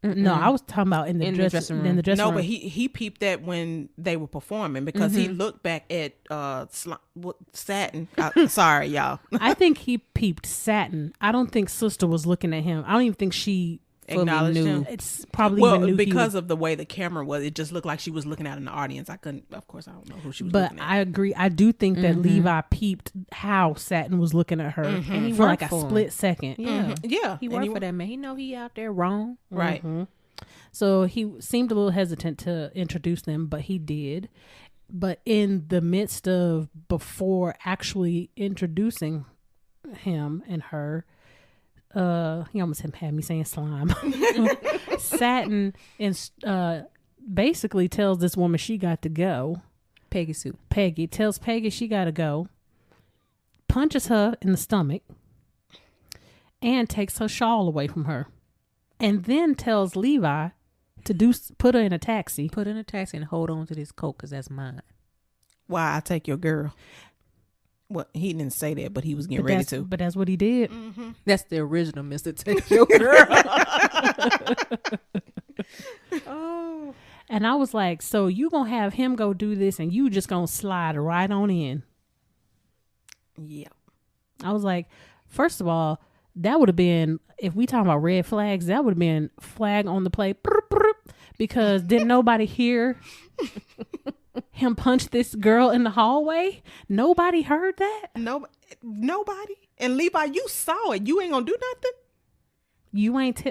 No, I was talking about in the dressing room. In the dressing No, room. but he peeped that when they were performing because he looked back at Satin. Sorry, y'all. I think he peeped Satin. I don't think Sister was looking at him. I don't even think she fully Acknowledged knew. him. It's probably Well, even knew because of the way the camera was, it just looked like she was looking out in the audience. I couldn't. Of course, I don't know who she was But looking at. I agree. I do think that Levi peeped how Satin was looking at her, And he for like worked a for him. split second. Yeah. Yeah, He and worked for that man. He know he out there wrong. Right. So he seemed a little hesitant to introduce them, but he did. But in the midst of before actually introducing him and her, he almost had me saying slime. Satin basically tells this woman she got to go. Peggy Sue. Peggy tells Peggy she got to go, punches her in the stomach, and takes her shawl away from her, and then tells Levi to put her in a taxi. Put in a taxi and hold on to this coat because that's mine. Why I take your girl? Well, he didn't say that, but he was getting ready to. But that's what he did. That's the original Mr. Take Your Girl. Oh, And I was like, so you gonna have him go do this and you just gonna slide right on in. yeah. I was like, first of all, that would have been, if we talking about red flags, that would have been flag on the play. Because didn't nobody hear him punch this girl in the hallway? Nobody heard that? Nobody. And Levi, you saw it. You ain't gonna do nothing. You ain't.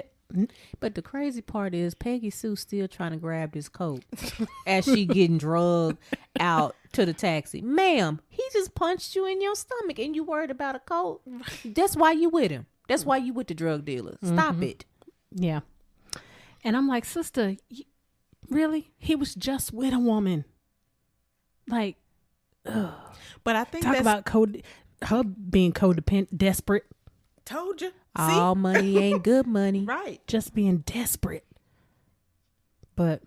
But the crazy part is Peggy Sue still trying to grab this coat as she getting drugged out to the taxi. Ma'am, he just punched you in your stomach and you worried about a coat. That's why you with him. That's why you with the drug dealer. Stop it. Yeah. And I'm like, sister, really? He was just with a woman. Like, ugh. But I think Talk about her being codependent, desperate. Told you. See? All money ain't good money. Right. Just being desperate. But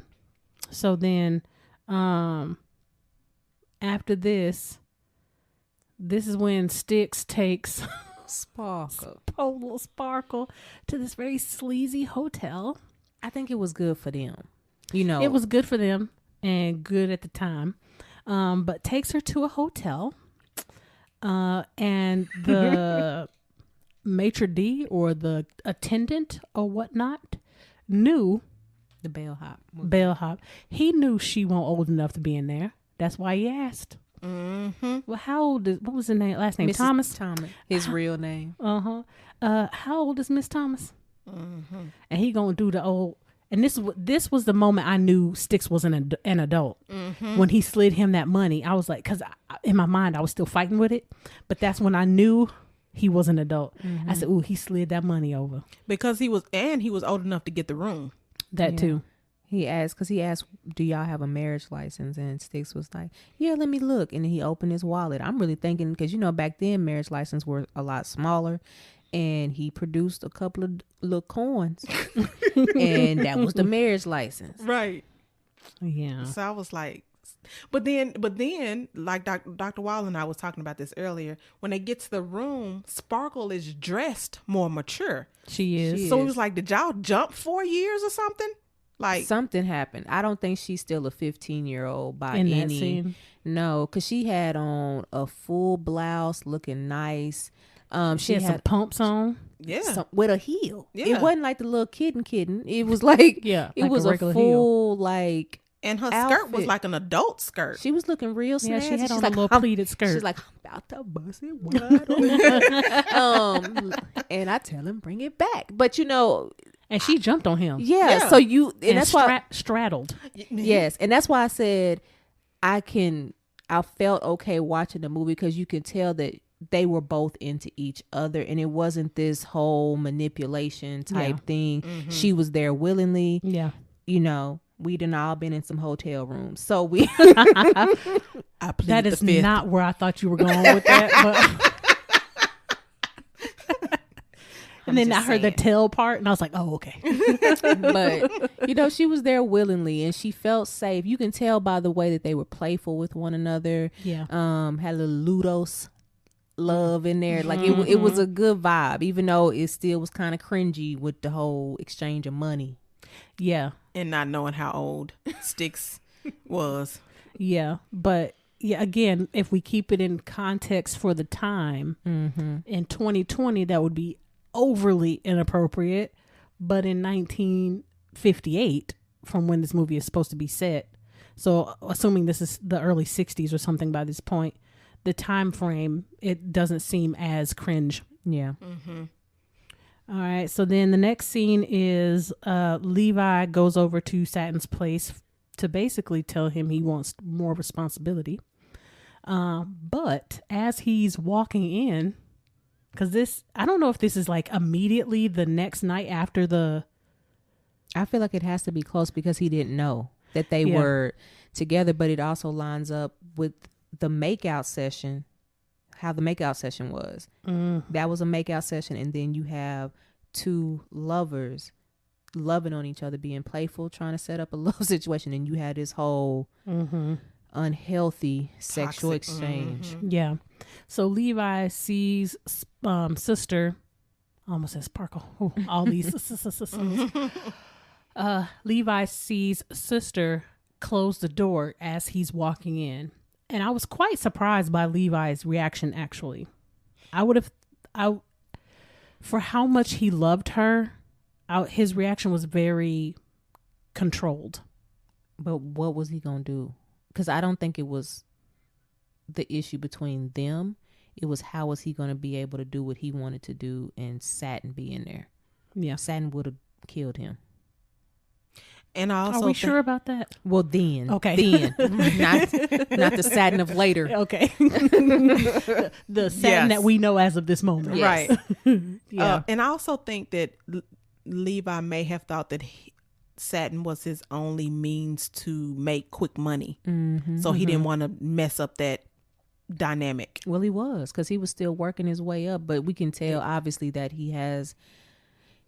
so then after this is when Styx takes Sparkle to this very sleazy hotel. I think it was good for them. You know, it was good for them and good at the time. But takes her to a hotel. And the maitre d' or the attendant or whatnot knew the bellhop. He knew she wasn't old enough to be in there. That's why he asked. Mm-hmm. Well, how old is, what was the name? Last name? Thomas. His real name. How old is Miss Thomas? Mm-hmm. And he gonna do the old. And this was the moment I knew Styx was an adult. Mm-hmm. When he slid him that money, I was like, because in my mind I was still fighting with it, but that's when I knew he was an adult. Mm-hmm. I said, "Ooh, he slid that money over." Because he was old enough to get the room. That too. He asked, do y'all have a marriage license? And Styx was like, yeah, let me look. And then he opened his wallet. I'm really thinking, because, you know, back then marriage licenses were a lot smaller. And he produced a couple of little coins. And that was the marriage license. Right. Yeah. So I was like, but then, like Dr. Wall and I was talking about this earlier, when they get to the room, Sparkle is dressed more mature. She is. So it was like, did y'all jump 4 years or something? Like something happened. I don't think she's still a 15-year-old by in any. That scene. No, because she had on a full blouse, looking nice. She had some pumps on. Yeah. With a heel. Yeah. It wasn't like the little kitten. It was like, it like was a full heel. like. And her outfit. Skirt was like an adult skirt. She was looking real snazzy. Yeah, she had on like, a little pleated skirt. She's like, I'm about to bust it wide open. And I tell him, bring it back. But you know, and she jumped on him. Yeah. So and that's why straddled. Yes, and that's why I said I felt okay watching the movie, because you can tell that they were both into each other, and it wasn't this whole manipulation type thing. Mm-hmm. She was there willingly. Yeah. You know, we done all been in some hotel rooms, so we. That is not where I thought you were going with that. But and then I heard the tail part, and I was like, "Oh, okay." But you know, she was there willingly, and she felt safe. You can tell by the way that they were playful with one another. Yeah. Had a little Ludos love in there. Like it was a good vibe, even though it still was kind of cringy with the whole exchange of money. Yeah. And not knowing how old Styx was. Yeah. But yeah, again, if we keep it in context for the time, in 2020, that would be overly inappropriate. But in 1958, from when this movie is supposed to be set, so assuming this is the early 60s or something by this point, the time frame, it doesn't seem as cringe. Yeah. Mm-hmm. All right. So then the next scene is Levi goes over to Satin's place to basically tell him he wants more responsibility. But as he's walking in, because this, I don't know if this is like immediately the next night after the. I feel like it has to be close, because he didn't know that they were together, but it also lines up with the makeout session, how the makeout session was. That was a makeout session, and then you have two lovers loving on each other, being playful, trying to set up a love situation, and you had this whole unhealthy sexual exchange. Yeah. So Levi sees sister, almost says Sparkle. Ooh, all these sisters. Levi sees sister close the door as he's walking in. And I was quite surprised by Levi's reaction, actually. for how much he loved her, his reaction was very controlled. But what was he gonna do? Because I don't think it was the issue between them. It was how was he gonna be able to do what he wanted to do and Satin be in there. Yeah. Satin would have killed him. And I also Are we sure about that? Well, then. Okay. Then. not the Satin of later. Okay. The Satin that we know as of this moment. Yes. right. Yeah. And I also think that Levi may have thought that Satin was his only means to make quick money. Mm-hmm. So he didn't want to mess up that dynamic. Well, he was, because he was still working his way up. But we can tell, obviously, that he has...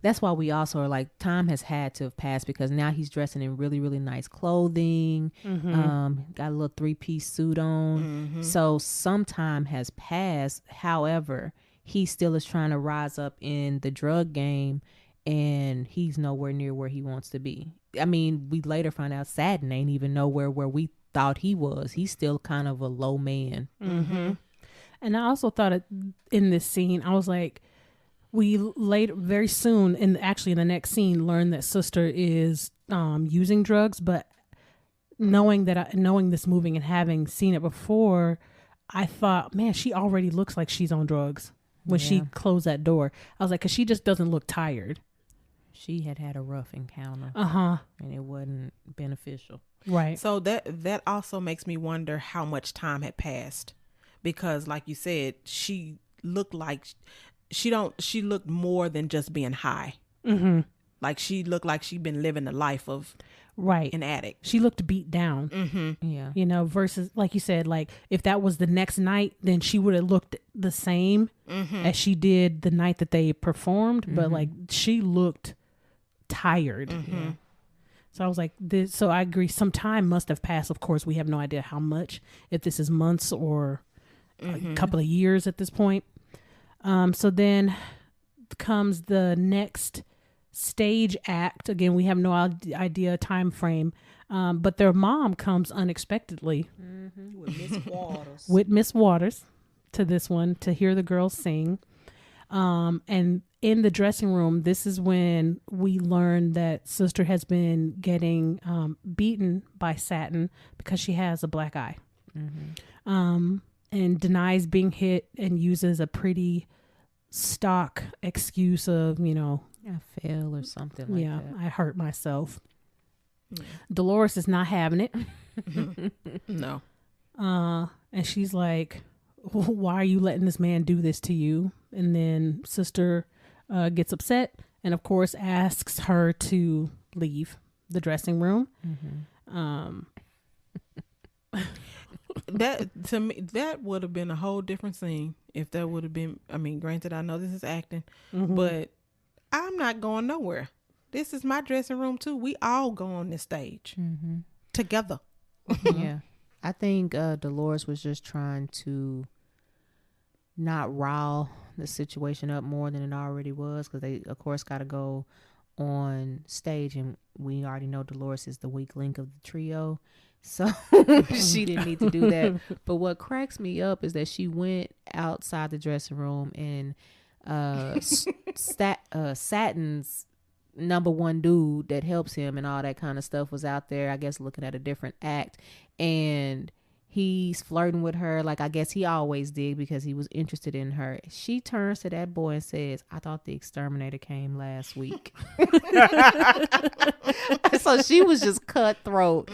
That's why we also are like, time has had to have passed, because now he's dressing in really, really nice clothing. Got a little 3-piece suit on. So some time has passed. However, he still is trying to rise up in the drug game, and he's nowhere near where he wants to be. I mean, we later find out Satin ain't even nowhere where we thought he was. He's still kind of a low man. And I also thought in this scene, I was like, we later, very soon, in the next scene, learn that sister is using drugs. But knowing this movie and having seen it before, I thought, man, she already looks like she's on drugs when she closed that door. I was like, because she just doesn't look tired. She had a rough encounter. And it wasn't beneficial. Right. So that also makes me wonder how much time had passed, because like you said, she looked like she looked more than just being high. Like she looked like she'd been living the life of an addict. She looked beat down. Yeah. You know, versus like you said, like if that was the next night, then she would have looked the same as she did the night that they performed. But like she looked tired. So I was like, so I agree. Some time must have passed. Of course, we have no idea how much, if this is months or a couple of years at this point. So then comes the next stage act. Again, we have no idea time frame. But their mom comes unexpectedly with Miss Waters to this one to hear the girls sing. And in the dressing room, this is when we learn that sister has been getting beaten by Satin because she has a black eye. And denies being hit and uses a pretty stock excuse of, I fell or something like that. I hurt myself. Dolores is not having it. No. And she's like, why are you letting this man do this to you? And then sister gets upset and of course asks her to leave the dressing room. That, to me, that would have been a whole different scene if that would have been, I mean, granted, I know this is acting, but I'm not going nowhere. This is my dressing room too. We all go on this stage together. Yeah. I think Dolores was just trying to not rile the situation up more than it already was, because they, of course, got to go on stage, and we already know Dolores is the weak link of the trio. So she didn't need to do that. But what cracks me up is that she went outside the dressing room and Satin's number one dude that helps him and all that kind of stuff was out there, I guess, looking at a different act. And he's flirting with her like I guess he always did because he was interested in her. She turns to that boy and says, I thought the exterminator came last week. So she was just cutthroat.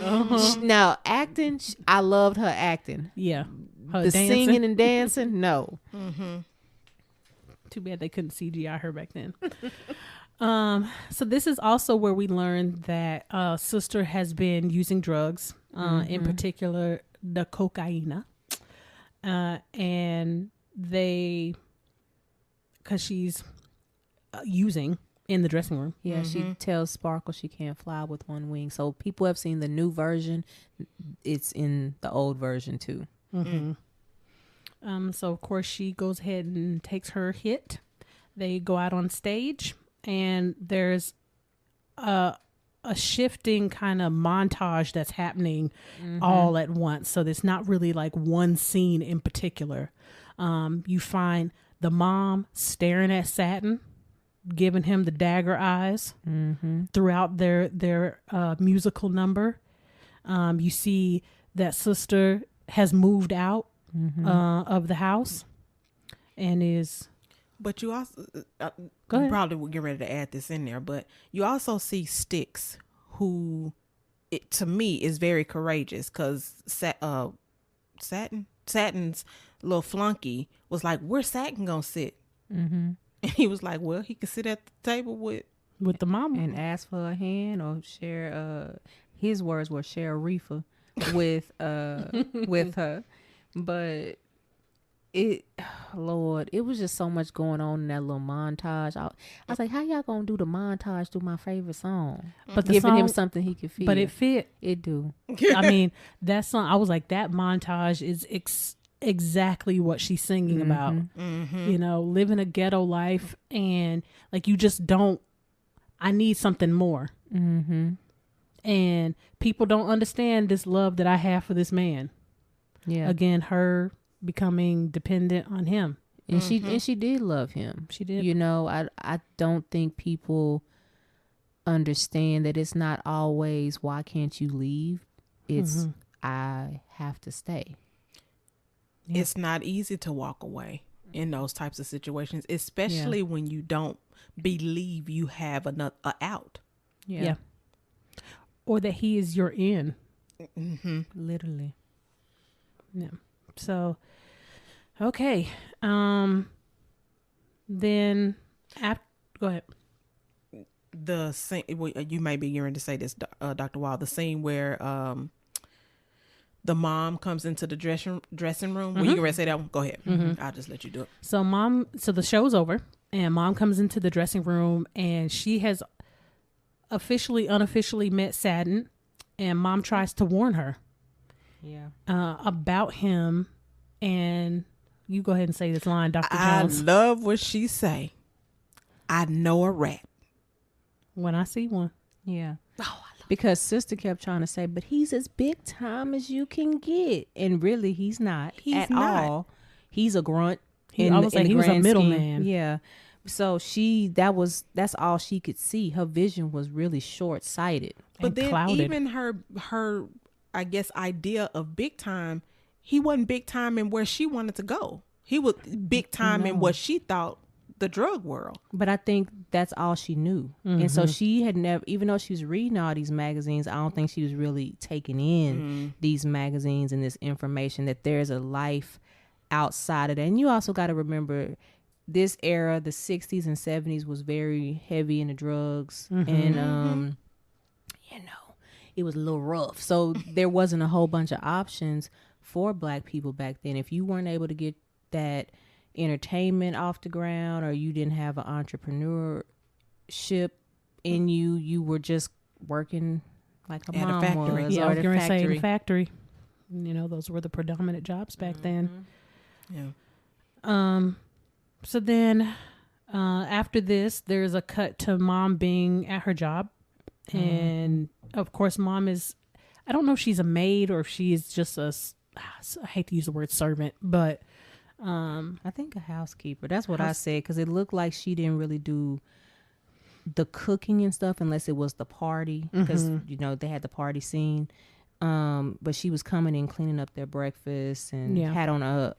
Now, acting, I loved her acting. Yeah. The singing and dancing, no. Too bad they couldn't CGI her back then. So this is also where we learned that sister has been using drugs, in particular the cocaine, and they, because she's using in the dressing room. Yeah, she tells Sparkle she can't fly with one wing. So people have seen the new version. It's in the old version too. So of course she goes ahead and takes her hit. They go out on stage, and there's a shifting kind of montage that's happening all at once. So there's not really like one scene in particular. You find the mom staring at Satin giving him the dagger eyes throughout their musical number. You see that sister has moved out of the house and is. But you also Go ahead. probably will get ready to add this in there. But you also see Styx, who, to me, is very courageous because Satin's little flunky was like, "Where's Satin gonna sit?" And he was like, "Well, he can sit at the table with the mama and ask for a hand or share. His words were share a reefer with her, but Lord, it was just so much going on in that little montage. I was like, how y'all gonna do the montage through my favorite song? But the giving him song- something he could feel. but it fit. It do. I mean, that song, I was like, that montage is exactly what she's singing about. You know, living a ghetto life, and like, you just don't, I need something more. And people don't understand this love that I have for this man. Yeah. Again, her becoming dependent on him. And she did love him. She did. You know, I don't think people understand that it's not always why can't you leave? It's I have to stay. Yeah. It's not easy to walk away in those types of situations, especially when you don't believe you have a out. Yeah. Or that he is your in. Literally. Yeah. So, okay. Then, go ahead. The scene, you may be getting to say this, Dr. Wall, the scene where the mom comes into the dressing room. When you can say that one, go ahead. I'll just let you do it. So the show's over, and mom comes into the dressing room, and she has unofficially met Satin, and mom tries to warn her about him. And you go ahead and say this line, Dr. Jones. I love what she say. I know a rat. When I see one. Yeah. Because sister kept trying to say, but he's as big time as you can get. And really, he's not at all. He's a grunt. I was like, he was a middleman. Yeah. So that's all she could see. Her vision was really short-sighted. But then clouded. even her, I guess, idea of big time, he wasn't big time in where she wanted to go. He was big time in what she thought the drug world. But I think that's all she knew. And so she had never, even though she was reading all these magazines, I don't think she was really taking in these magazines and this information that there's a life outside of that. And you also got to remember, this era, the 60s and 70s, was very heavy into drugs. And, you know, it was a little rough. So there wasn't a whole bunch of options for Black people back then. If you weren't able to get that entertainment off the ground, or you didn't have an entrepreneurship in you, you were just working like a mom factory. was, Yeah, I or was at a going to say in factory. the factory. You know, those were the predominant jobs back then. Yeah. So then after this, there's a cut to mom being at her job. And of course, mom is, I don't know if she's a maid or if she is just I hate to use the word servant, but I think a housekeeper. That's what I said, because it looked like she didn't really do the cooking and stuff unless it was the party, because you know they had the party scene. But she was coming in, cleaning up their breakfast, and had on a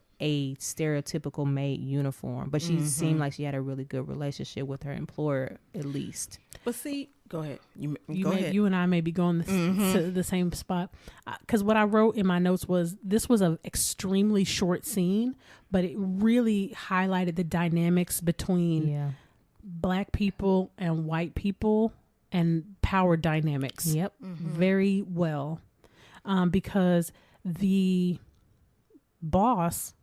stereotypical maid uniform. But she seemed like she had a really good relationship with her employer, at least. But see, go ahead. Go ahead. You and I may be going to the same spot, because what I wrote in my notes was this was an extremely short scene, but it really highlighted the dynamics between Black people and white people and power dynamics. Yep. Very well, because the boss,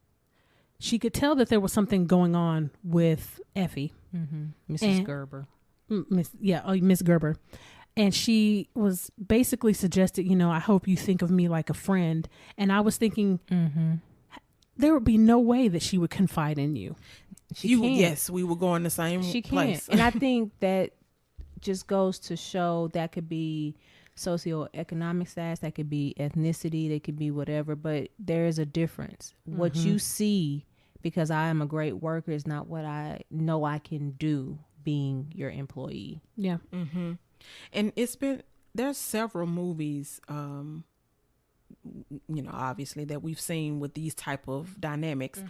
she could tell that there was something going on with Effie, Mrs. Gerber. Miss Gerber. And she was basically suggested, you know, I hope you think of me like a friend. And I was thinking, there would be no way that she would confide in you. Yes, we were going the same place. And I think that just goes to show that could be socioeconomic status, that could be ethnicity, that could be whatever, but there is a difference. What you see, because I am a great worker, is not what I know I can do being your employee. Yeah. Mm-hmm. And there's several movies, obviously that we've seen with these type of dynamics.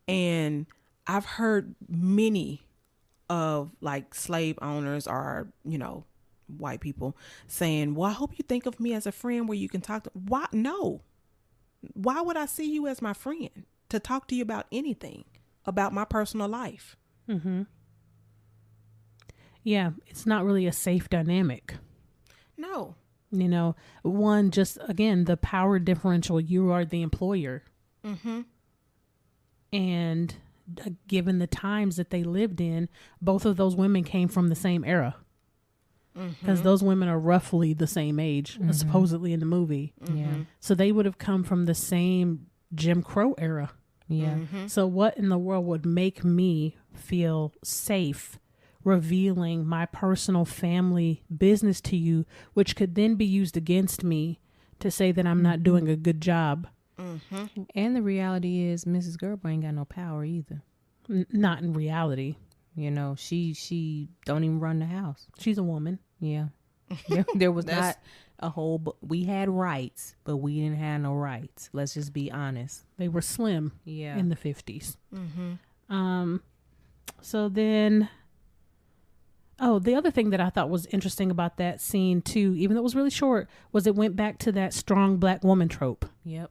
And I've heard many of like slave owners or, white people saying, well, I hope you think of me as a friend where you can talk to. Why? No. Why would I see you as my friend to talk to you about anything about my personal life? Mm-hmm. Yeah, it's not really a safe dynamic. No. One, just again, the power differential. You are the employer. Mm-hmm. And given the times that they lived in, both of those women came from the same era. Because those women are roughly the same age, supposedly in the movie. Yeah. So they would have come from the same Jim Crow era. Yeah. So what in the world would make me feel safe revealing my personal family business to you, which could then be used against me to say that I'm not doing a good job? And the reality is Mrs. Gerber ain't got no power either. Not in reality. She don't even run the house. She's a woman. Yeah. There was not a whole, we had rights, but we didn't have no rights. Let's just be honest. They were slim Yeah. in the 50s. So then, the other thing that I thought was interesting about that scene too, even though it was really short, was it went back to that strong black woman trope. Yep.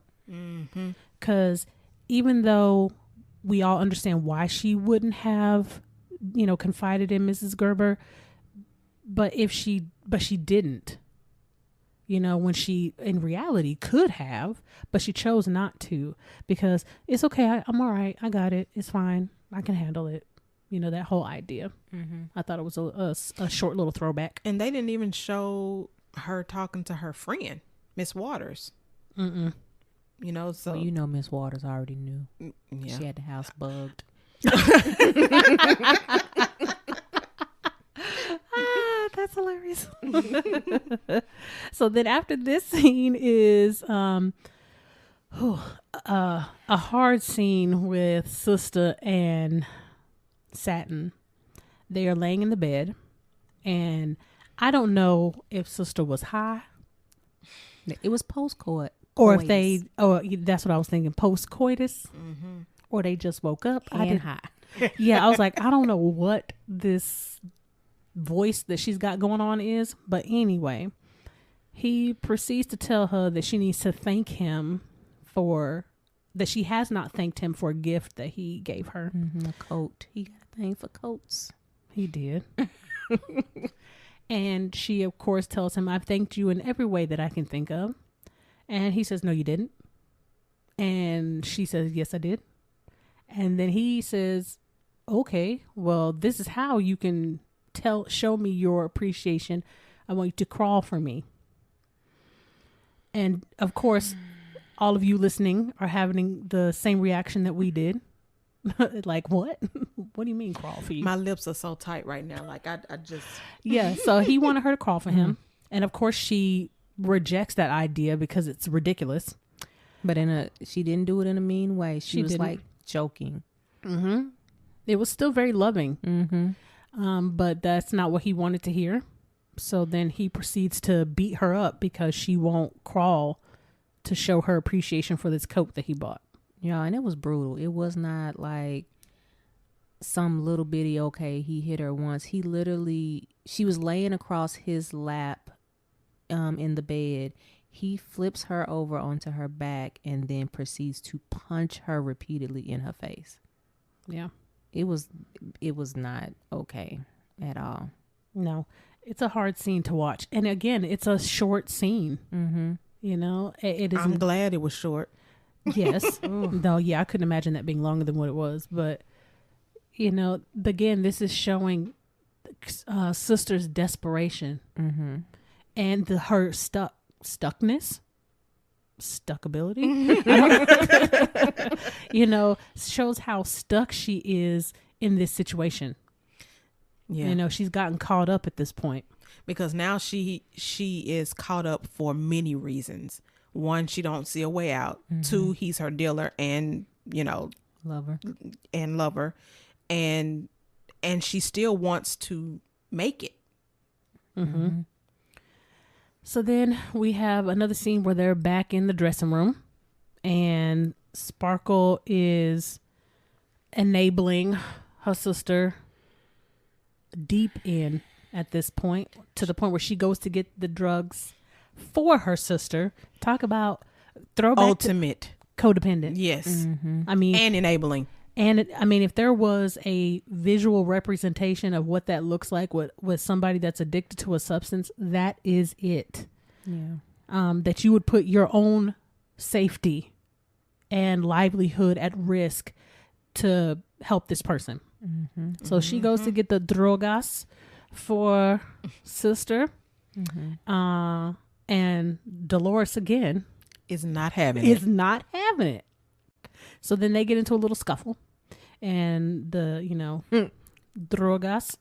Because even though we all understand why she wouldn't have, confided in Mrs. Gerber, but she didn't, when she in reality could have, but she chose not to because it's okay. I'm all right. I got it. It's fine. I can handle it. That whole idea. I thought it was a short little throwback. And they didn't even show her talking to her friend, Miss Waters. Mm-mm. So Miss Waters already knew. Yeah. She had the house bugged. That's hilarious. So then after this scene is a hard scene with Sister and Satin. They are laying in the bed, and I don't know if Sister was high. It was post-coitus. Or if that's what I was thinking, post-coitus. Or they just woke up. High. Yeah, I was like, I don't know what this voice that she's got going on is. But anyway, he proceeds to tell her that she needs to thank him that she has not thanked him for a gift that he gave her. A coat. He got a thing for coats. He did. And she, of course, tells him, I've thanked you in every way that I can think of. And he says, no, you didn't. And she says, yes, I did. And then he says, okay, well, this is how you can show me your appreciation. I want you to crawl for me. And of course, all of you listening are having the same reaction that we did. Like, what? What do you mean crawl for you? My lips are so tight right now. Like I just. Yeah. So he wanted her to crawl for him. And of course she rejects that idea because it's ridiculous. But she didn't do it in a mean way. She was like joking. It was still very loving. But that's not what he wanted to hear. So then he proceeds to beat her up because she won't crawl to show her appreciation for this coat that he bought. Yeah, and it was brutal. It was not like some little bitty, okay, he hit her once. She was laying across his lap in the bed. He flips her over onto her back and then proceeds to punch her repeatedly in her face. Yeah. It was not okay at all. No, it's a hard scene to watch. And again, it's a short scene. It is. I'm glad it was short. Yes. No, yeah, I couldn't imagine that being longer than what it was. But, again, this is showing Sister's desperation and her stuckness. Stuckability. Shows how stuck she is in this situation. Yeah. She's gotten caught up at this point. Because now she is caught up for many reasons. One, she don't see a way out. Two, he's her dealer and, lover. And and she still wants to make it. Mm-hmm. So then we have another scene where they're back in the dressing room, and Sparkle is enabling her sister deep in at this point, to the point where she goes to get the drugs for her sister. Talk about throwback Ultimate. to codependent. Yes. I mean, And enabling. and if there was a visual representation of what that looks like with somebody that's addicted to a substance, that is it. Yeah. That you would put your own safety and livelihood at risk to help this person. So she goes to get the drogas for sister. And Dolores again Is not having is it. not having it. So then they get into a little scuffle, and the drogas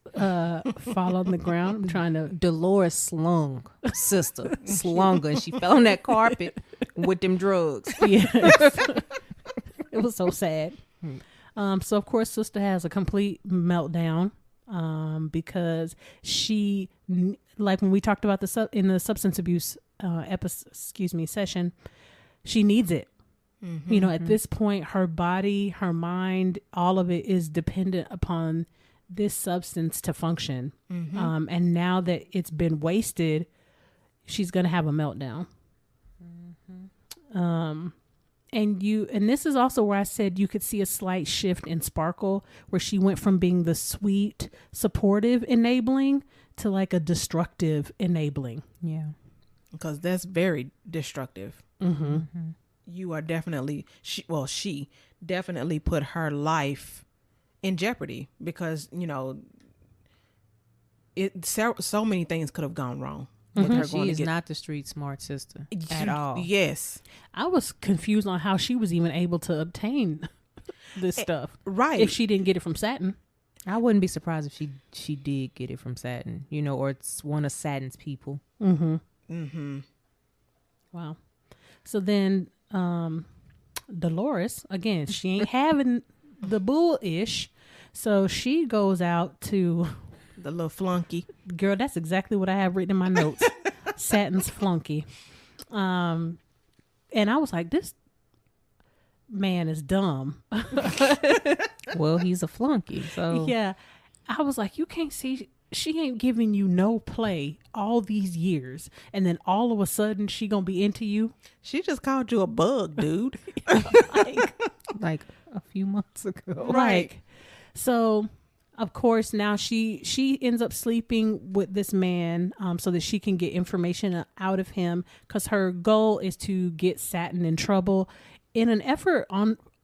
fall on the ground. I'm trying to. Dolores slung sister, slung her, and she fell on that carpet with them drugs. Yes. It was so sad. So of course sister has a complete meltdown because she, like when we talked about in the substance abuse session, she needs it. At this point, her body, her mind, all of it is dependent upon this substance to function. And now that it's been wasted, she's going to have a meltdown. And this is also where I said you could see a slight shift in Sparkle, where she went from being the sweet, supportive, enabling to like a destructive enabling. Yeah. Because that's very destructive. You are definitely, she definitely put her life in jeopardy because, so many things could have gone wrong. With her She going is to get, not the street smart sister at all. Yes. I was confused on how she was even able to obtain this stuff. Right. If she didn't get it from Satin. I wouldn't be surprised if she did get it from Satin, or it's one of Satin's people. Wow. So then Dolores, again, she ain't having the bull-ish. So she goes out to... The little flunky. Girl, that's exactly what I have written in my notes. Satin's flunky. And I was like, this man is dumb. Well, he's a flunky. So Yeah. I was like, you can't see, she ain't giving you no play all these years. And then all of a sudden she gonna be into you. She just called you a bug, dude. like a few months ago. Right. So, of course, now she ends up sleeping with this man so that she can get information out of him, because her goal is to get Satin in trouble in an effort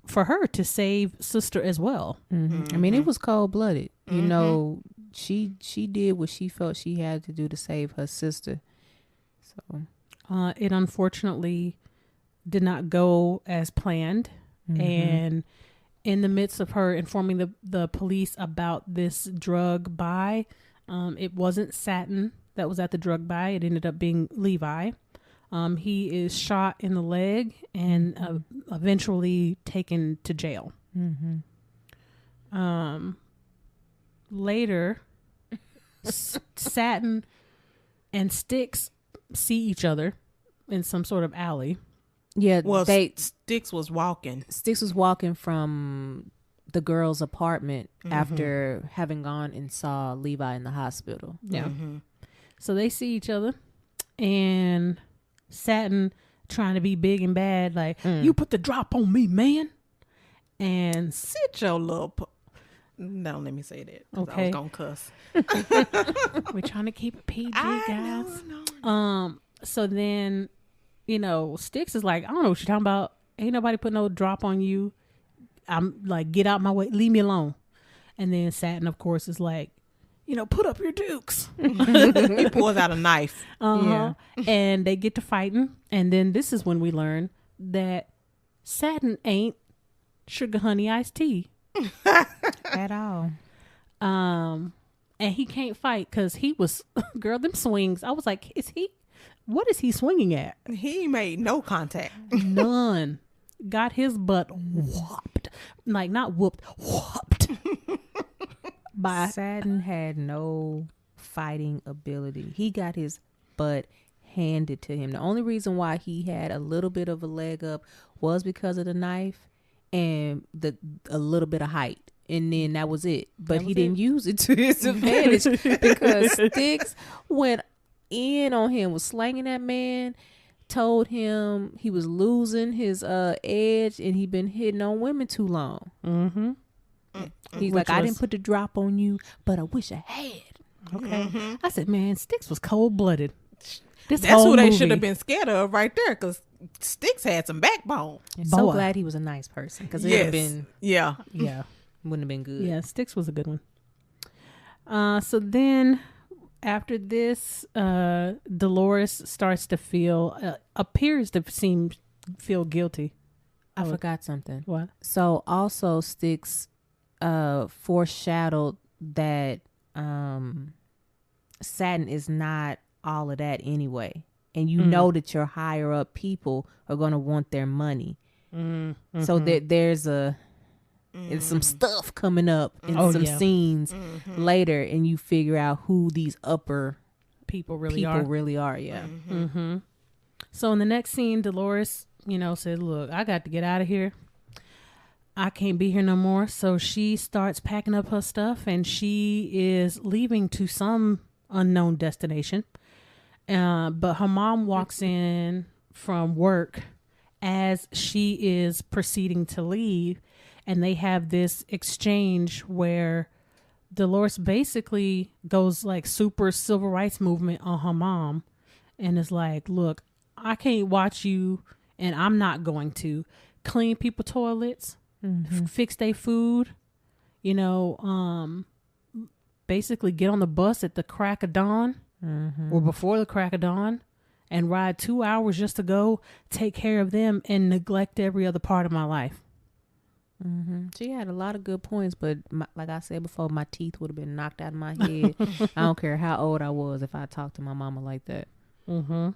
for her to save sister as well. I mean, it was cold-blooded. She did what she felt she had to do to save her sister. So it unfortunately did not go as planned. And in the midst of her informing the police about this drug buy, it wasn't Satin that was at the drug buy. It ended up being Levi. He is shot in the leg and eventually taken to jail. Later, Satin and Styx see each other in some sort of alley. Yeah, Well, Styx was walking. Styx was walking from the girl's apartment after having gone and saw Levi in the hospital. Yeah. So they see each other, and Satin trying to be big and bad, like, you put the drop on me, man. And Sit your little... Don't let me say that. Okay. I was going to cuss. we're trying to keep it PG, I guys. know. So then, Styx is like, I don't know what you're talking about. Ain't nobody put no drop on you. I'm like, get out my way. Leave me alone. And then Satin, of course, is like, put up your dukes. He pulls out a knife. Yeah. And they get to fighting. And then this is when we learn that Satin ain't Sugar Honey Iced Tea. At all. And he can't fight because he was, girl, them swings. I was like, what is he swinging at? He made no contact. None. Got his butt whooped. Like, not whooped, whooped. Satin had no fighting ability. He got his butt handed to him. The only reason why he had a little bit of a leg up was because of the knife and a little bit of height. And then that was it. But he didn't use it to his advantage because Styx went in on him, was slanging that man, told him he was losing his edge and he'd been hitting on women too long. Mm-hmm. He's like, I didn't put the drop on you, but I wish I had. Okay. I said, man, Styx was cold-blooded. That's who they should have been scared of right there, because Styx had some backbone. And so glad he was a nice person, because it would have been, yeah, wouldn't have been good. Yeah, Styx was a good one. So then after this, Dolores starts to appears to feel guilty. I forgot something. What? So also Styx foreshadowed that Satin is not all of that anyway, and you know that your higher up people are going to want their money. So there's some stuff coming up and some scenes later, and you figure out who these upper people really are. Yeah. So in the next scene, Dolores, said, look, I got to get out of here. I can't be here no more. So she starts packing up her stuff, and she is leaving to some unknown destination. But her mom walks in from work as she is proceeding to leave, and they have this exchange where Dolores basically goes like super civil rights movement on her mom and is like, look, I can't watch you, and I'm not going to clean people toilets, fix their food, basically get on the bus at the crack of dawn or before the crack of dawn and ride 2 hours just to go take care of them and neglect every other part of my life. She had a lot of good points, but like I said before, my teeth would have been knocked out of my head. I don't care how old I was if I talked to my mama like that. And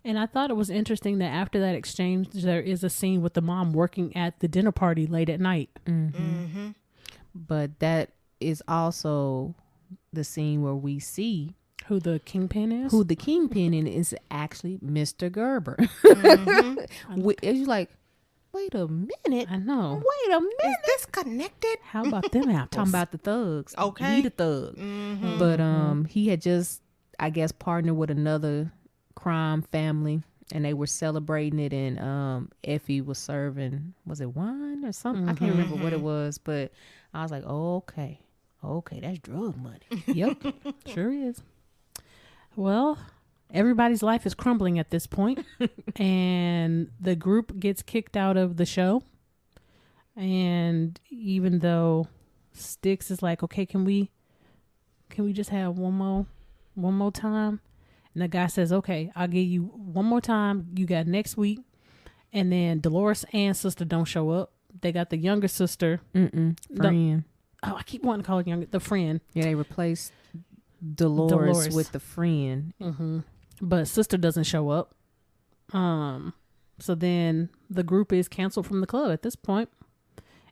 I thought it was interesting that after that exchange, there is a scene with the mom working at the dinner party late at night. But that is also the scene where we see who the kingpin is. Who the kingpin is actually Mr. Gerber. You're like, wait a minute. I know. Wait a minute. Is this connected? How about them apples? Talking about the thugs. Okay. He the thug. But he had just, I guess, partnered with another crime family, and they were celebrating it, and Effie was serving, was it wine or something? I can't remember what it was, but I was like, oh, okay, that's drug money. Yep, sure is. Well, everybody's life is crumbling at this point, and the group gets kicked out of the show. And even though Styx is like, okay, can we just have one more time? And the guy says, okay, I'll give you one more time. You got next week. And then Dolores and sister don't show up. They got the younger sister. Friend. I keep wanting to call it younger. The friend. Yeah, they replaced Dolores with the friend. But sister doesn't show up. So then the group is canceled from the club at this point.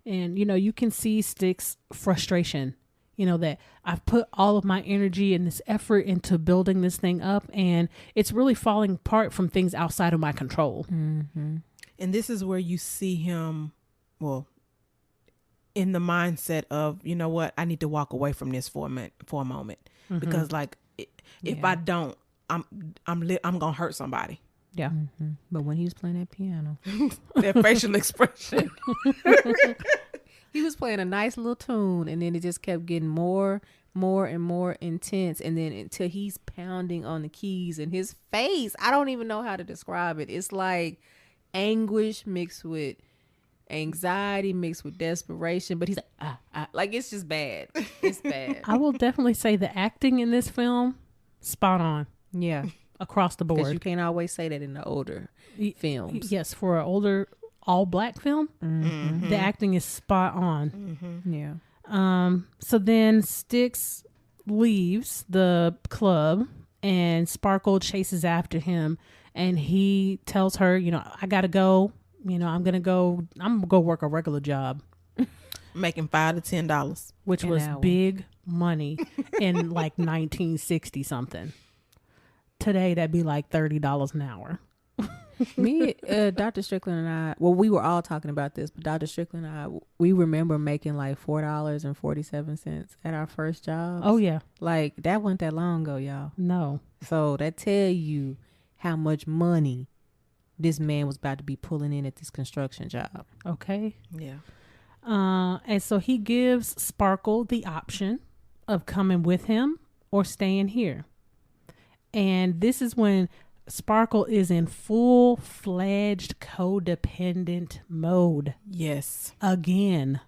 And, you can see Styx's frustration. That I've put all of my energy and this effort into building this thing up, and it's really falling apart from things outside of my control. And this is where you see him, in the mindset of, you know what, I need to walk away from this for a moment, because like if I don't, I'm gonna hurt somebody. Yeah. But when he was playing that piano, that facial expression. He was playing a nice little tune, and then it just kept getting more and more intense, and then until he's pounding on the keys, and his face, I don't even know how to describe it. It's like anguish mixed with anxiety mixed with desperation, but he's like, like it's just bad. It's bad. I will definitely say the acting in this film, spot on. Yeah. Across the board. Because you can't always say that in the older films. Yes, for an older all black film, the acting is spot on. Yeah. So then Styx leaves the club, and Sparkle chases after him, and he tells her, I gotta go. I'm gonna go work a regular job. making $5 to $10, which An was hour. big money in like 1960 something. Today that'd be like $30 an hour. Me, Dr. Strickland and I, well, we were all talking about this, but Dr. Strickland and I, we remember making like $4.47 at our first job. Oh yeah, Like, that wasn't that long ago, y'all. no, So that tell you how much money this man was about to be pulling in at this construction job. okay. yeah. And so he gives Sparkle the option of coming with him or staying here. And this is when Sparkle is in full-fledged codependent mode Yes. again.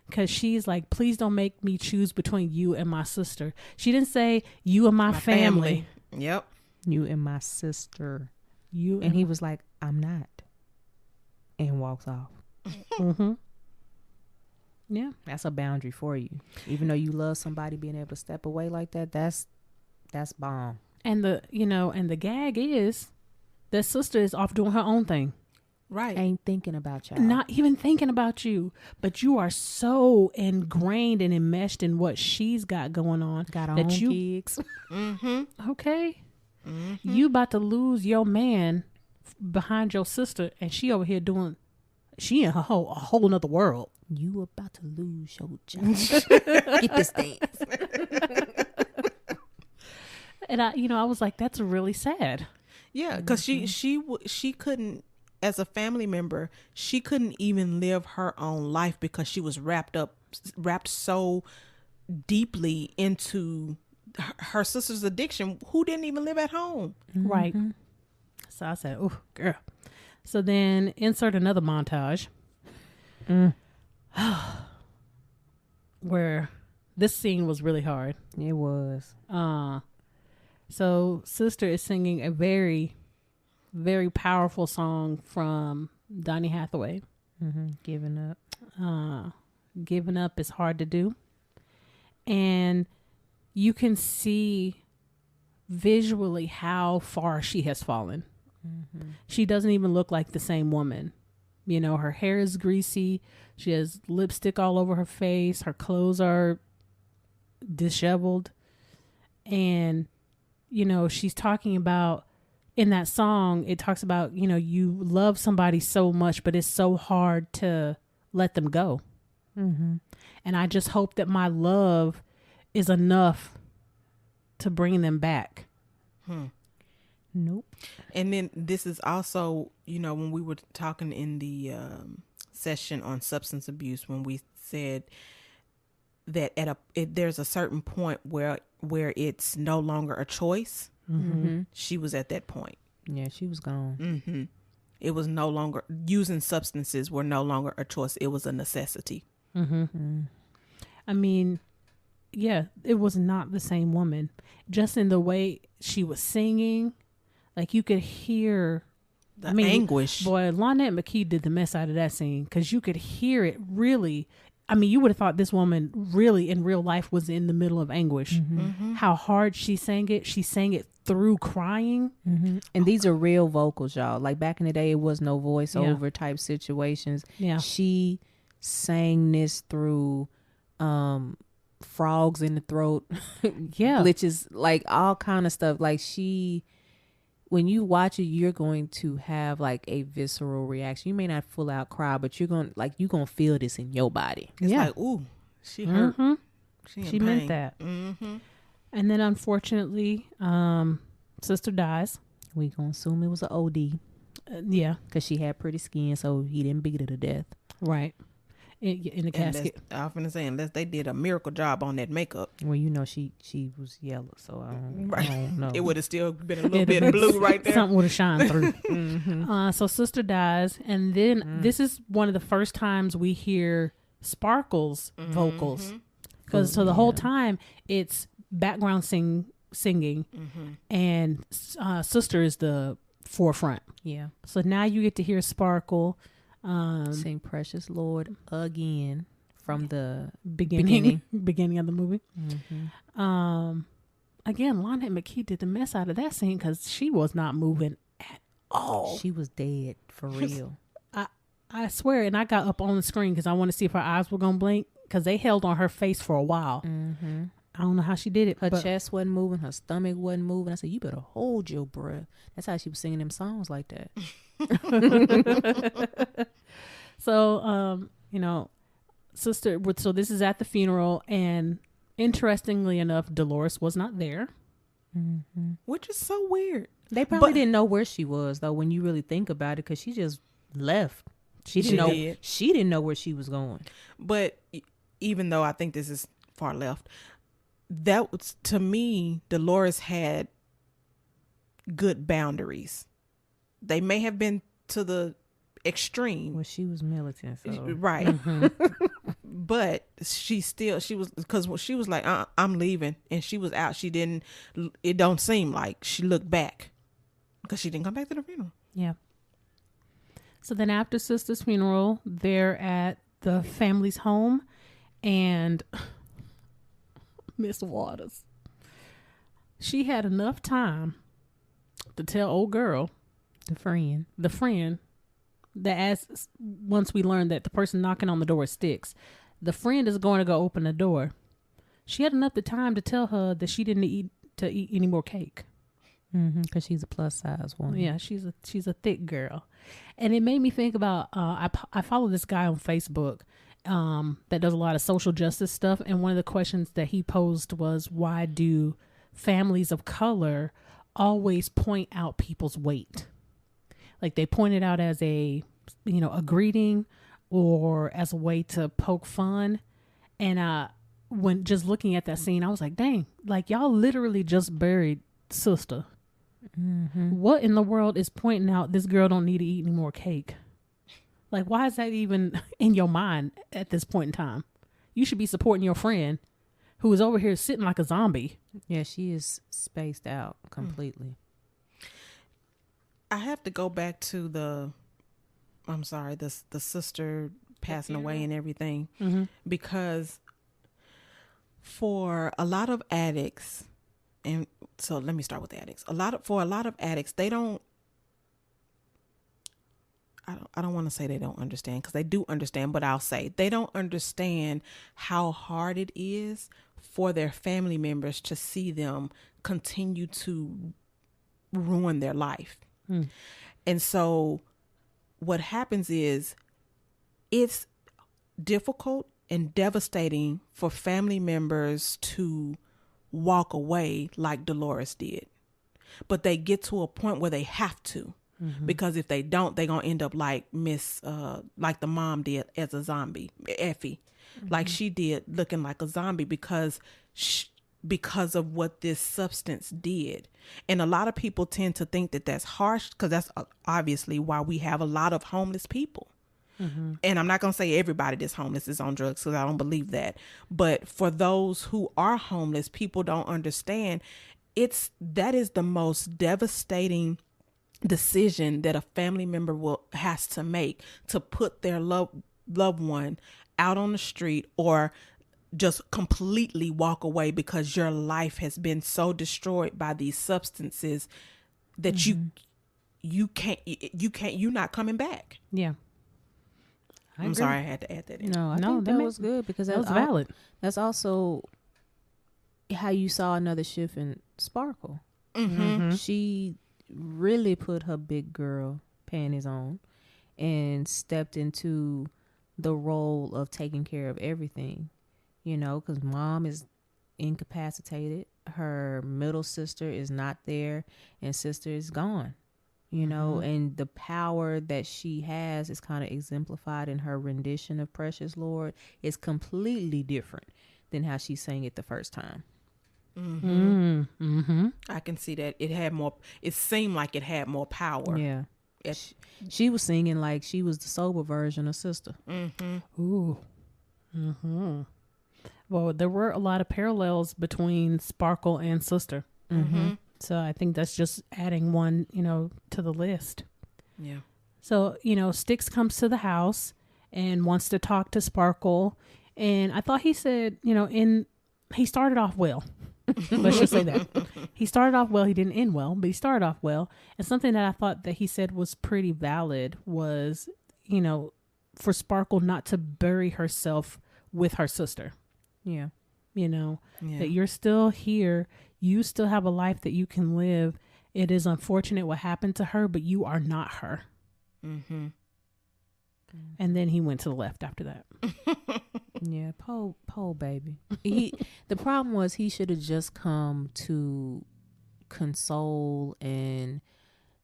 Because she's like, please don't make me choose between you and my sister. She didn't say you and my family. Yep. You and my sister. You And he was like, I'm not. And walks off. Mm-hmm. Yeah. That's a boundary for you. Even though you love somebody, being able to step away like that, that's bomb. And the gag is that sister is off doing her own thing. Right. Ain't thinking about y'all. Not even thinking about you, but you are so ingrained and enmeshed in what she's got going on got her that own you kids. Mm-hmm. okay. Mm-hmm. You about to lose your man behind your sister, and she over here doing. She in a whole nother world. You about to lose your job. Get this dance. And I was like, that's really sad. Yeah, because she couldn't, as a family member, she couldn't even live her own life because she was wrapped so deeply into her sister's addiction, who didn't even live at home. Right. So I said, oh, girl. So then insert another montage where this scene was really hard. It was. So sister is singing a very, very powerful song from Donny Hathaway. Giving up. Giving up is hard to do. And you can see visually how far she has fallen. She doesn't even look like the same woman. Her hair is greasy. She has lipstick all over her face. Her clothes are disheveled. And, she's talking about, in that song, it talks about, you love somebody so much, but it's so hard to let them go. And I just hope that my love is enough to bring them back. Nope. And then this is also, when we were talking in the session on substance abuse, when we said that there's a certain point where it's no longer a choice. She was at that point. Yeah, she was gone. It was no longer, using substances were no longer a choice. It was a necessity. I mean, yeah, it was not the same woman. Just in the way she was singing, like you could hear The anguish. Boy, Lonette McKee did the mess out of that scene because you could hear it really. I mean, you would have thought this woman really in real life was in the middle of anguish. How hard she sang it through crying. And these are real vocals, y'all. Like back in the day, it was no voiceover type situations. Yeah. She sang this through frogs in the throat, glitches, like all kind of stuff. Like when you watch it, you're going to have like a visceral reaction. You may not full out cry, but you're going to feel this in your body. It's like, ooh, she hurt. She meant that. And then unfortunately, sister dies. We gonna assume it was an OD. Yeah. Because she had pretty skin, so he didn't beat her to death. Right. In the casket. I was going to say, unless they did a miracle job on that makeup. Well, she was yellow, so I don't know. It would have still been a little bit blue right there. Something would have shined through. So sister dies, and then this is one of the first times we hear Sparkle's vocals, because so the whole time it's background singing, and sister is the forefront. Yeah. So now you get to hear Sparkle sing Precious Lord again from the beginning of the movie. Again, Lonette McKee did the mess out of that scene because she was not moving at all. She was dead for real. I swear, and I got up on the screen because I want to see if her eyes were gonna blink. because they held on her face for a while. Mm-hmm. I don't know how she did it. Her but chest wasn't moving. Her stomach wasn't moving. I said, you better hold your breath. That's how she was singing them songs like that. So, sister, so this is at the funeral, and interestingly enough, Dolores was not there. Mm-hmm. Which is so weird. They probably didn't know where she was, though, when you really think about it, because she just left. She didn't know where she was going. But even though I think this is far left, that was, to me, Dolores had good boundaries. They may have been to the extreme. Well, she was militant, so. Right. Mm-hmm. But she was, because she was like, I'm leaving, and she was out. It don't seem like she looked back, because she didn't come back to the funeral. Yeah. So then after sister's funeral, they're at the family's home, and Miss Waters, she had enough time to tell old girl, the friend, that as once we learned that the person knocking on the door is Sticks, the friend is going to go open the door. She had enough time to tell her that she didn't need to eat any more cake. Because she's a plus size woman. Yeah, she's a thick girl. And it made me think about, I follow this guy on Facebook that does a lot of social justice stuff. And one of the questions that he posed was, why do families of color always point out people's weight? Like they point it out as a greeting or as a way to poke fun. And when just looking at that scene, I was like, dang, like y'all literally just buried sister. Mm-hmm. What in the world is pointing out this girl don't need to eat any more cake? Like, why is that even in your mind at this point in time? You should be supporting your friend who is over here sitting like a zombie. Yeah, she is spaced out completely. I have to go back to the sister passing away and everything, because for a lot of addicts, and so let me start with the addicts. For a lot of addicts, they don't. I don't want to say they don't understand, because they do understand, but I'll say they don't understand how hard it is for their family members to see them continue to ruin their life. And so what happens is it's difficult and devastating for family members to walk away like Dolores did. But they get to a point where they have to. Because if they don't, they're going to end up like like the mom did as a zombie, Effie. Like she did, looking like a zombie because of what this substance did. And a lot of people tend to think that that's harsh, because that's obviously why we have a lot of homeless people. And I'm not going to say everybody that's homeless is on drugs, because I don't believe that. But for those who are homeless, people don't understand. That is the most devastating decision that a family member has to make, to put their loved one out on the street or just completely walk away, because your life has been so destroyed by these substances that you're not coming back. Yeah. I'm sorry I had to add that in. No, I think that was good, because that was valid. That's also how you saw another shift in Sparkle. She really put her big girl panties on and stepped into the role of taking care of everything, because mom is incapacitated, her middle sister is not there, and sister is gone, and the power that she has is kind of exemplified in her rendition of Precious Lord. It's completely different than how she sang it the first time. I can see that it seemed like it had more power. Yeah. She was singing like she was the sober version of Sister. Ooh. Well, there were a lot of parallels between Sparkle and Sister. So I think that's just adding one, to the list. Yeah. So, Sticks comes to the house and wants to talk to Sparkle. And I thought he said, he started off well. Let's just say that. He started off well. He didn't end well, but he started off well. And something that I thought that he said was pretty valid was, for Sparkle not to bury herself with her sister. Yeah. You know, Yeah. that you're still here. You still have a life that you can live. It is unfortunate what happened to her, but you are not her. Mm-hmm. And then he went to the left after that. Yeah, Poe baby. The problem was he should have just come to console and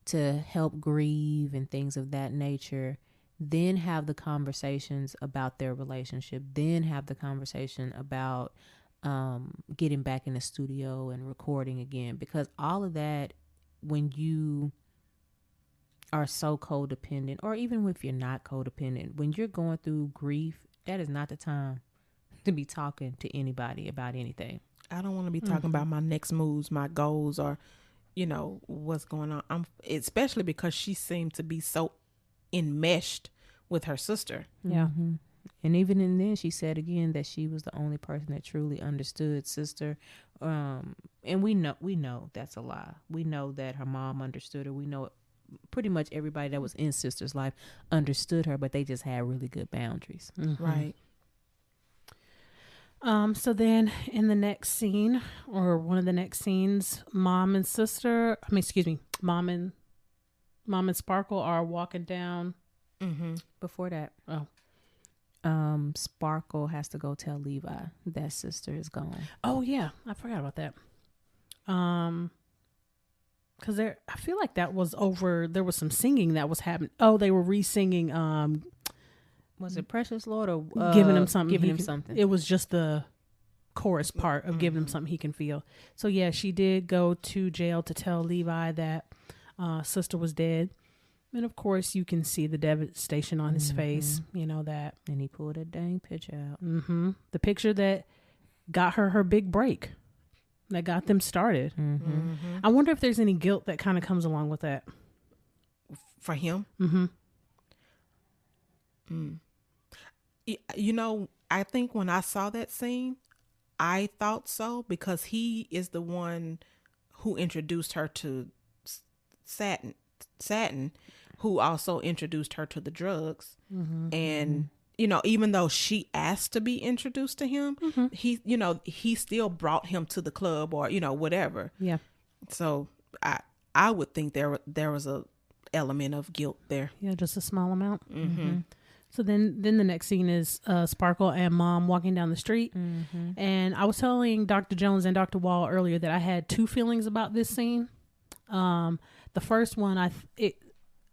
to help grieve and things of that nature. Then have the conversations about their relationship. Then have the conversation about getting back in the studio and recording again. Because all of that, when you are so codependent, or even if you're not codependent, when you're going through grief, that is not the time to be talking to anybody about anything. I don't want to be talking about my next moves, my goals, or, you know, what's going on. Especially because she seemed to be so enmeshed with her sister. Yeah. Mm-hmm. And even in then, she said again that she was the only person that truly understood sister. And we know that's a lie. We know that her mom understood her. We know pretty much everybody that was in sister's life understood her, but they just had really good boundaries. Mm-hmm. Right. So then in the next scene, or one of the next scenes, mom and Sparkle are walking down. Mm-hmm. Before that, Sparkle has to go tell Levi that sister is gone. Oh yeah, I forgot about that. Because I feel like that was over. There was some singing that was happening. Oh, they were re-singing. Was it Precious Lord or Giving him something? Giving him something. It was just the chorus part of giving him something he can feel. So yeah, she did go to jail to tell Levi that sister was dead, and of course you can see the devastation on his face. You know that, and he pulled a dang picture out. Mm-hmm. The picture that got her big break, that got them started. Mm-hmm. Mm-hmm. I wonder if there's any guilt that kind of comes along with that. For him. Mm-hmm. You know, I think when I saw that scene, I thought so, because he is the one who introduced her to Satin, who also introduced her to the drugs. Mm-hmm. And, you know, even though she asked to be introduced to him, he still brought him to the club, or, you know, whatever. Yeah. So I would think there was a element of guilt there. Yeah, just a small amount. Mm-hmm. So then the next scene is Sparkle and Mom walking down the street. Mm-hmm. And I was telling Dr. Jones and Dr. Wall earlier that I had two feelings about this scene. The first one,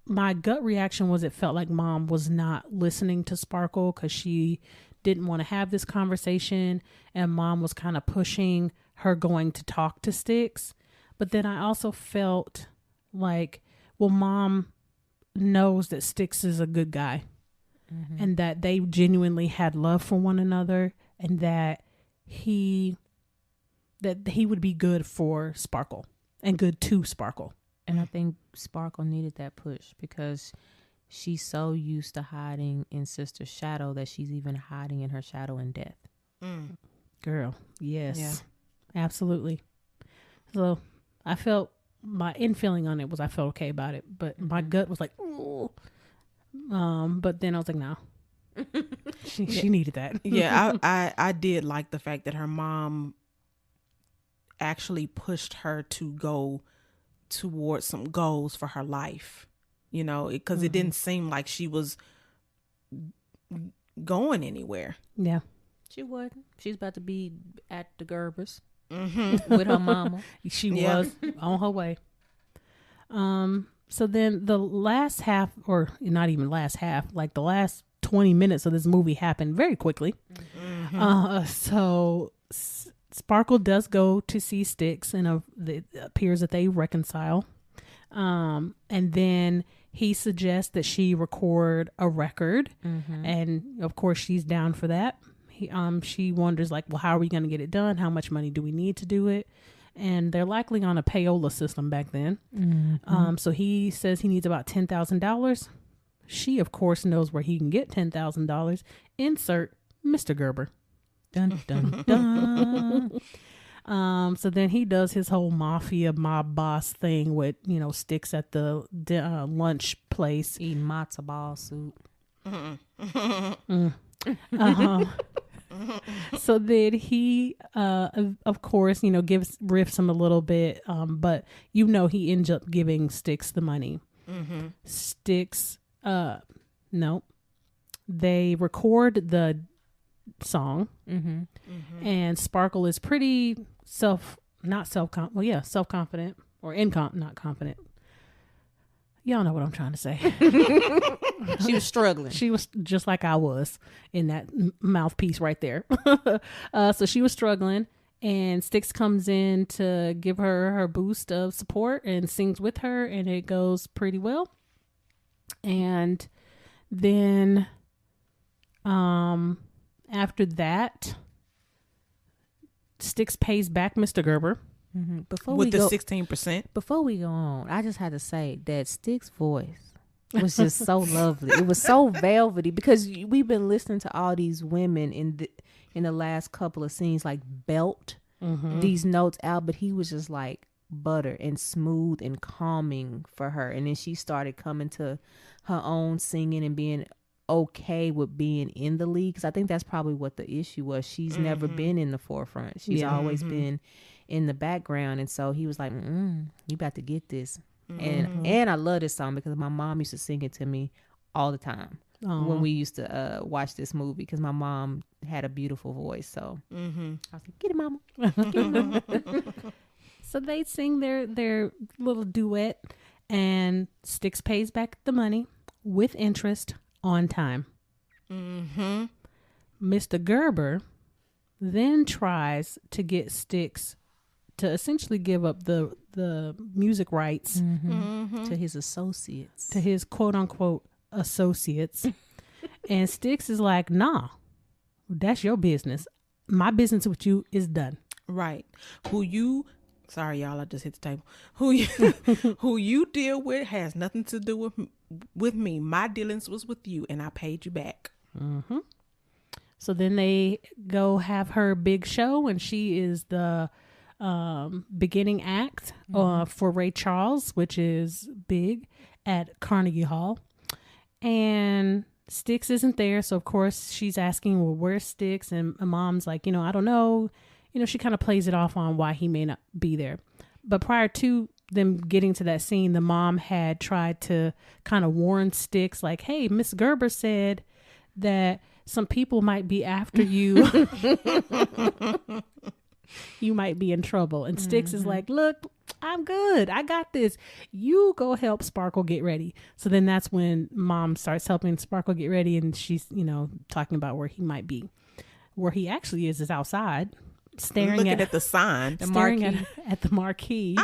my gut reaction was it felt like Mom was not listening to Sparkle because she didn't want to have this conversation, and Mom was kind of pushing her going to talk to Styx. But then I also felt like, well, Mom knows that Styx is a good guy. Mm-hmm. And that they genuinely had love for one another, and that he would be good for Sparkle and good to Sparkle. And I think Sparkle needed that push because she's so used to hiding in sister's shadow that she's even hiding in her shadow in death. Girl, yes, Yeah. Absolutely. So I felt my feeling on it was I felt okay about it, but my gut was like, ooh. But then I was like, no. She needed that. Yeah, I did like the fact that her mom actually pushed her to go towards some goals for her life, you know, because it didn't seem like she was going anywhere. Yeah. She wasn't. She's about to be at the Gerbers Mm-hmm. with her mama. She Yeah. was on her way. So then the last half, or not even last half, like the last 20 minutes of this movie happened very quickly. So Sparkle does go to see Styx, and it appears that they reconcile. And then he suggests that she record a record. And of course she's down for that. She wonders, like, well, how are we going to get it done? How much money do we need to do it? And they're likely on a payola system back then. So he says he needs about $10,000. She, of course, knows where he can get $10,000. Insert Mr. Gerber. Dun, dun, dun. So then he does his whole mob boss thing with, Styx at the lunch place. Eating matzo ball soup. So then he, of course, gives riffs him a little bit, but he ends up giving Styx the money. Styx, no, they record the song, and Sparkle is pretty self-confident or not confident. Y'all know what I'm trying to say. She was struggling. She was just like I was in that mouthpiece right there. So she was struggling, and Styx comes in to give her boost of support and sings with her, and it goes pretty well. And then after that, Styx pays back Mr. Gerber. With the 16%. Before we go on, I just had to say that Styx's voice was just so lovely. It was so velvety, because we've been listening to all these women in the last couple of scenes like belt these notes out, but he was just like butter and smooth and calming for her. And then she started coming to her own singing and being okay with being in the lead, because I think that's probably what the issue was. She's never been in the forefront. She's always been in the background, and so he was like, you about to get this. And I love this song because my mom used to sing it to me all the time when we used to watch this movie, because my mom had a beautiful voice. So I was like, get it, mama. Get it, mama. So they sing their little duet, and Styx pays back the money with interest on time. Mr. Gerber then tries to get Styx to essentially give up the music rights to his associates. To his quote unquote associates. And Styx is like, nah, that's your business. My business with you is done. Right. Sorry, y'all, I just hit the table. Who you deal with has nothing to do with me. My dealings was with you, and I paid you back. So then they go have her big show, and she is the beginning act for Ray Charles, which is big, at Carnegie Hall. And Styx isn't there, so of course she's asking, well, where's Styx? And mom's like, I don't know. She kind of plays it off on why he may not be there. But prior to them getting to that scene, the mom had tried to kind of warn Styx, like, hey, Miss Gerber said that some people might be after you. You might be in trouble. And Styx is like, look, I'm good. I got this. You go help Sparkle get ready. So then that's when mom starts helping Sparkle get ready, and she's, talking about where he might be. Where he actually is outside, staring at the sign, staring at the marquee.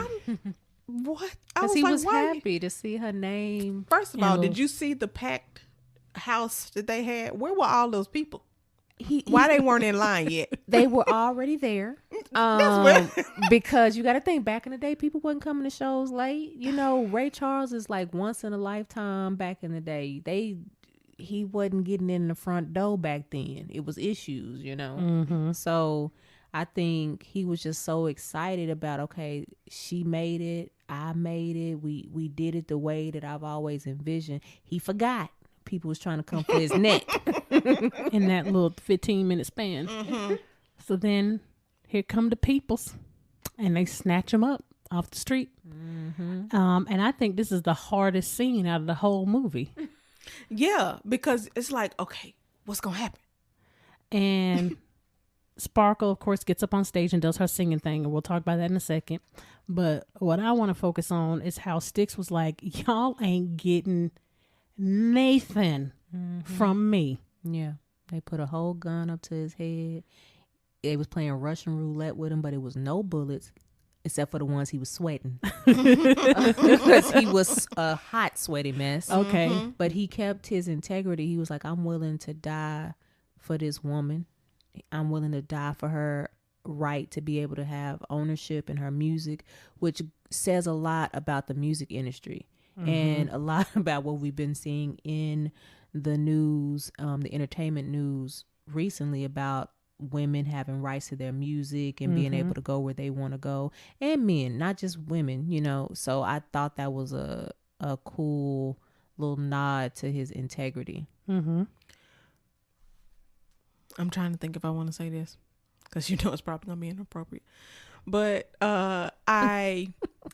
What? Because he was happy to see her name. First of all, did you see the packed house that they had? Where were all those people? Why they weren't in line yet? They were already there. Because you got to think, back in the day, people wasn't coming to shows late. Ray Charles is like once in a lifetime. Back in the day, he wasn't getting in the front door back then. It was issues, So I think he was just so excited about, okay, she made it, I made it, we did it the way that I've always envisioned. He forgot people was trying to come for his neck in that little 15-minute span. So then here come the peoples, and they snatch him up off the street. And I think this is the hardest scene out of the whole movie. Yeah, because it's like, okay, what's gonna happen? And Sparkle, of course, gets up on stage and does her singing thing, and we'll talk about that in a second. But what I want to focus on is how Styx was like, y'all ain't getting Nathan from me. Yeah, they put a whole gun up to his head. They was playing Russian roulette with him, but it was no bullets except for the ones he was sweating. Because he was a hot, sweaty mess. Okay. But he kept his integrity. He was like, I'm willing to die for this woman. I'm willing to die for her right to be able to have ownership in her music, which says a lot about the music industry and a lot about what we've been seeing in the news, the entertainment news recently, about women having rights to their music and being able to go where they want to go, and men, not just women, So I thought that was a cool little nod to his integrity. I'm trying to think if I want to say this because you know it's probably gonna be inappropriate. But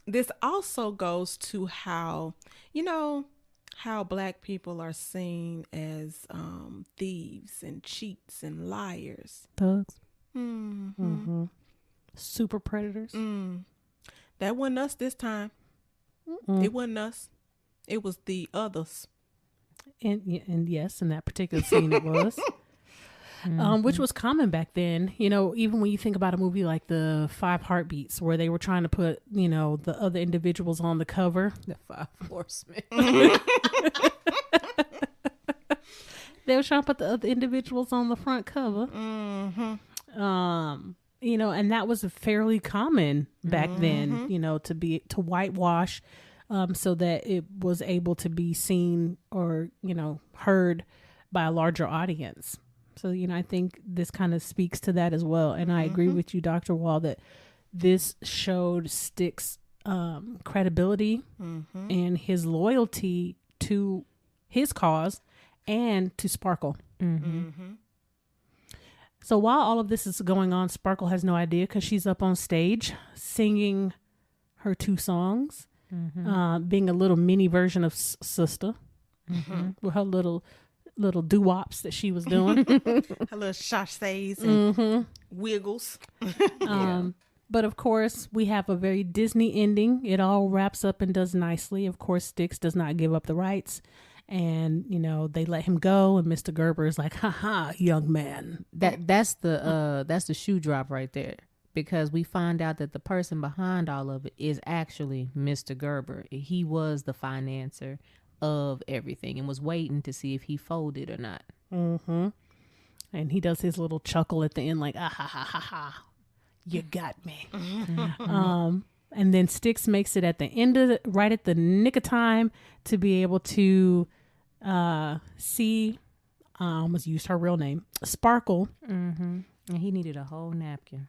this also goes to how, you know, how Black people are seen as thieves and cheats and liars. Thugs. Mm-hmm. Super predators. That wasn't us this time. It wasn't us. It was the others. And yes, in that particular scene it was. Which was common back then. You know, even when you think about a movie like the 5 Heartbeats, where they were trying to put, you know, the other individuals on the cover. The 5 Horsemen. They were trying to put the other individuals on the front cover. You know, and that was fairly common back then, you know, to whitewash so that it was able to be seen or, you know, heard by a larger audience. So, you know, I think this kind of speaks to that as well. And I agree with you, Dr. Wall, that this showed Styx credibility and his loyalty to his cause and to Sparkle. So while all of this is going on, Sparkle has no idea because she's up on stage singing her 2 songs, being a little mini version of Sister with her little doo-wops that she was doing. Her little sashays and wiggles. But of course, we have a very Disney ending. It all wraps up and does nicely. Of course, Styx does not give up the rights. And, you know, they let him go. And Mr. Gerber is like, haha, young man. That's the shoe drop right there. Because we find out that the person behind all of it is actually Mr. Gerber. He was the financer of everything and was waiting to see if he folded or not. And he does his little chuckle at the end like, ah, ha, ha, ha, ha. You got me. And then Styx makes it at the end of right at the nick of time to be able to see, I almost used her real name, Sparkle. And he needed a whole napkin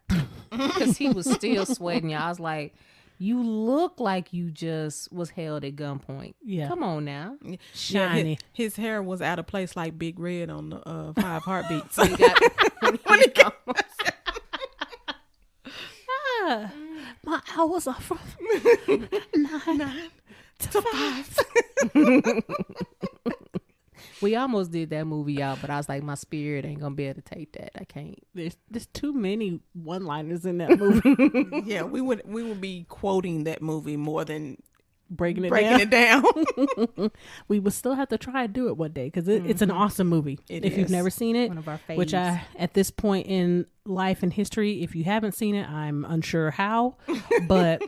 because he was still sweating. I was like, you look like you just was held at gunpoint. Yeah. Come on now. Shiny. Yeah, his hair was out of place like Big Red on the 5 Heartbeats. My hours are from 9 to 5. We almost did that movie, y'all, but I was like, my spirit ain't gonna be able to take that. I can't. There's too many one-liners in that movie. Yeah, we would be quoting that movie more than breaking it down. We would still have to try and do it one day because it's an awesome movie. If you've never seen it, one of our faves. Which at this point in life and history, if you haven't seen it, I'm unsure how, but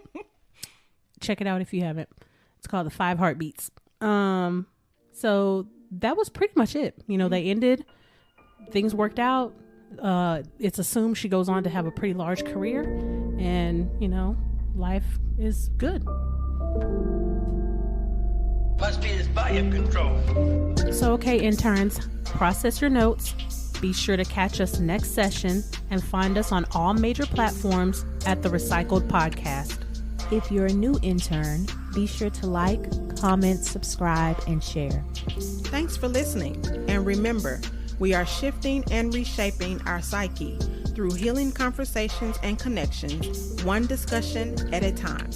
check it out if you haven't. It's called The 5 Heartbeats. So that was pretty much it. You know, they ended, things worked out. It's assumed she goes on to have a pretty large career, and you know, life is good. Must be this volume control. So, okay, interns, process your notes. Be sure to catch us next session and find us on all major platforms at The Recycled Podcast. If you're a new intern, be sure to like, comment, subscribe, and share. Thanks for listening. And remember, we are shifting and reshaping our psyche through healing conversations and connections, one discussion at a time.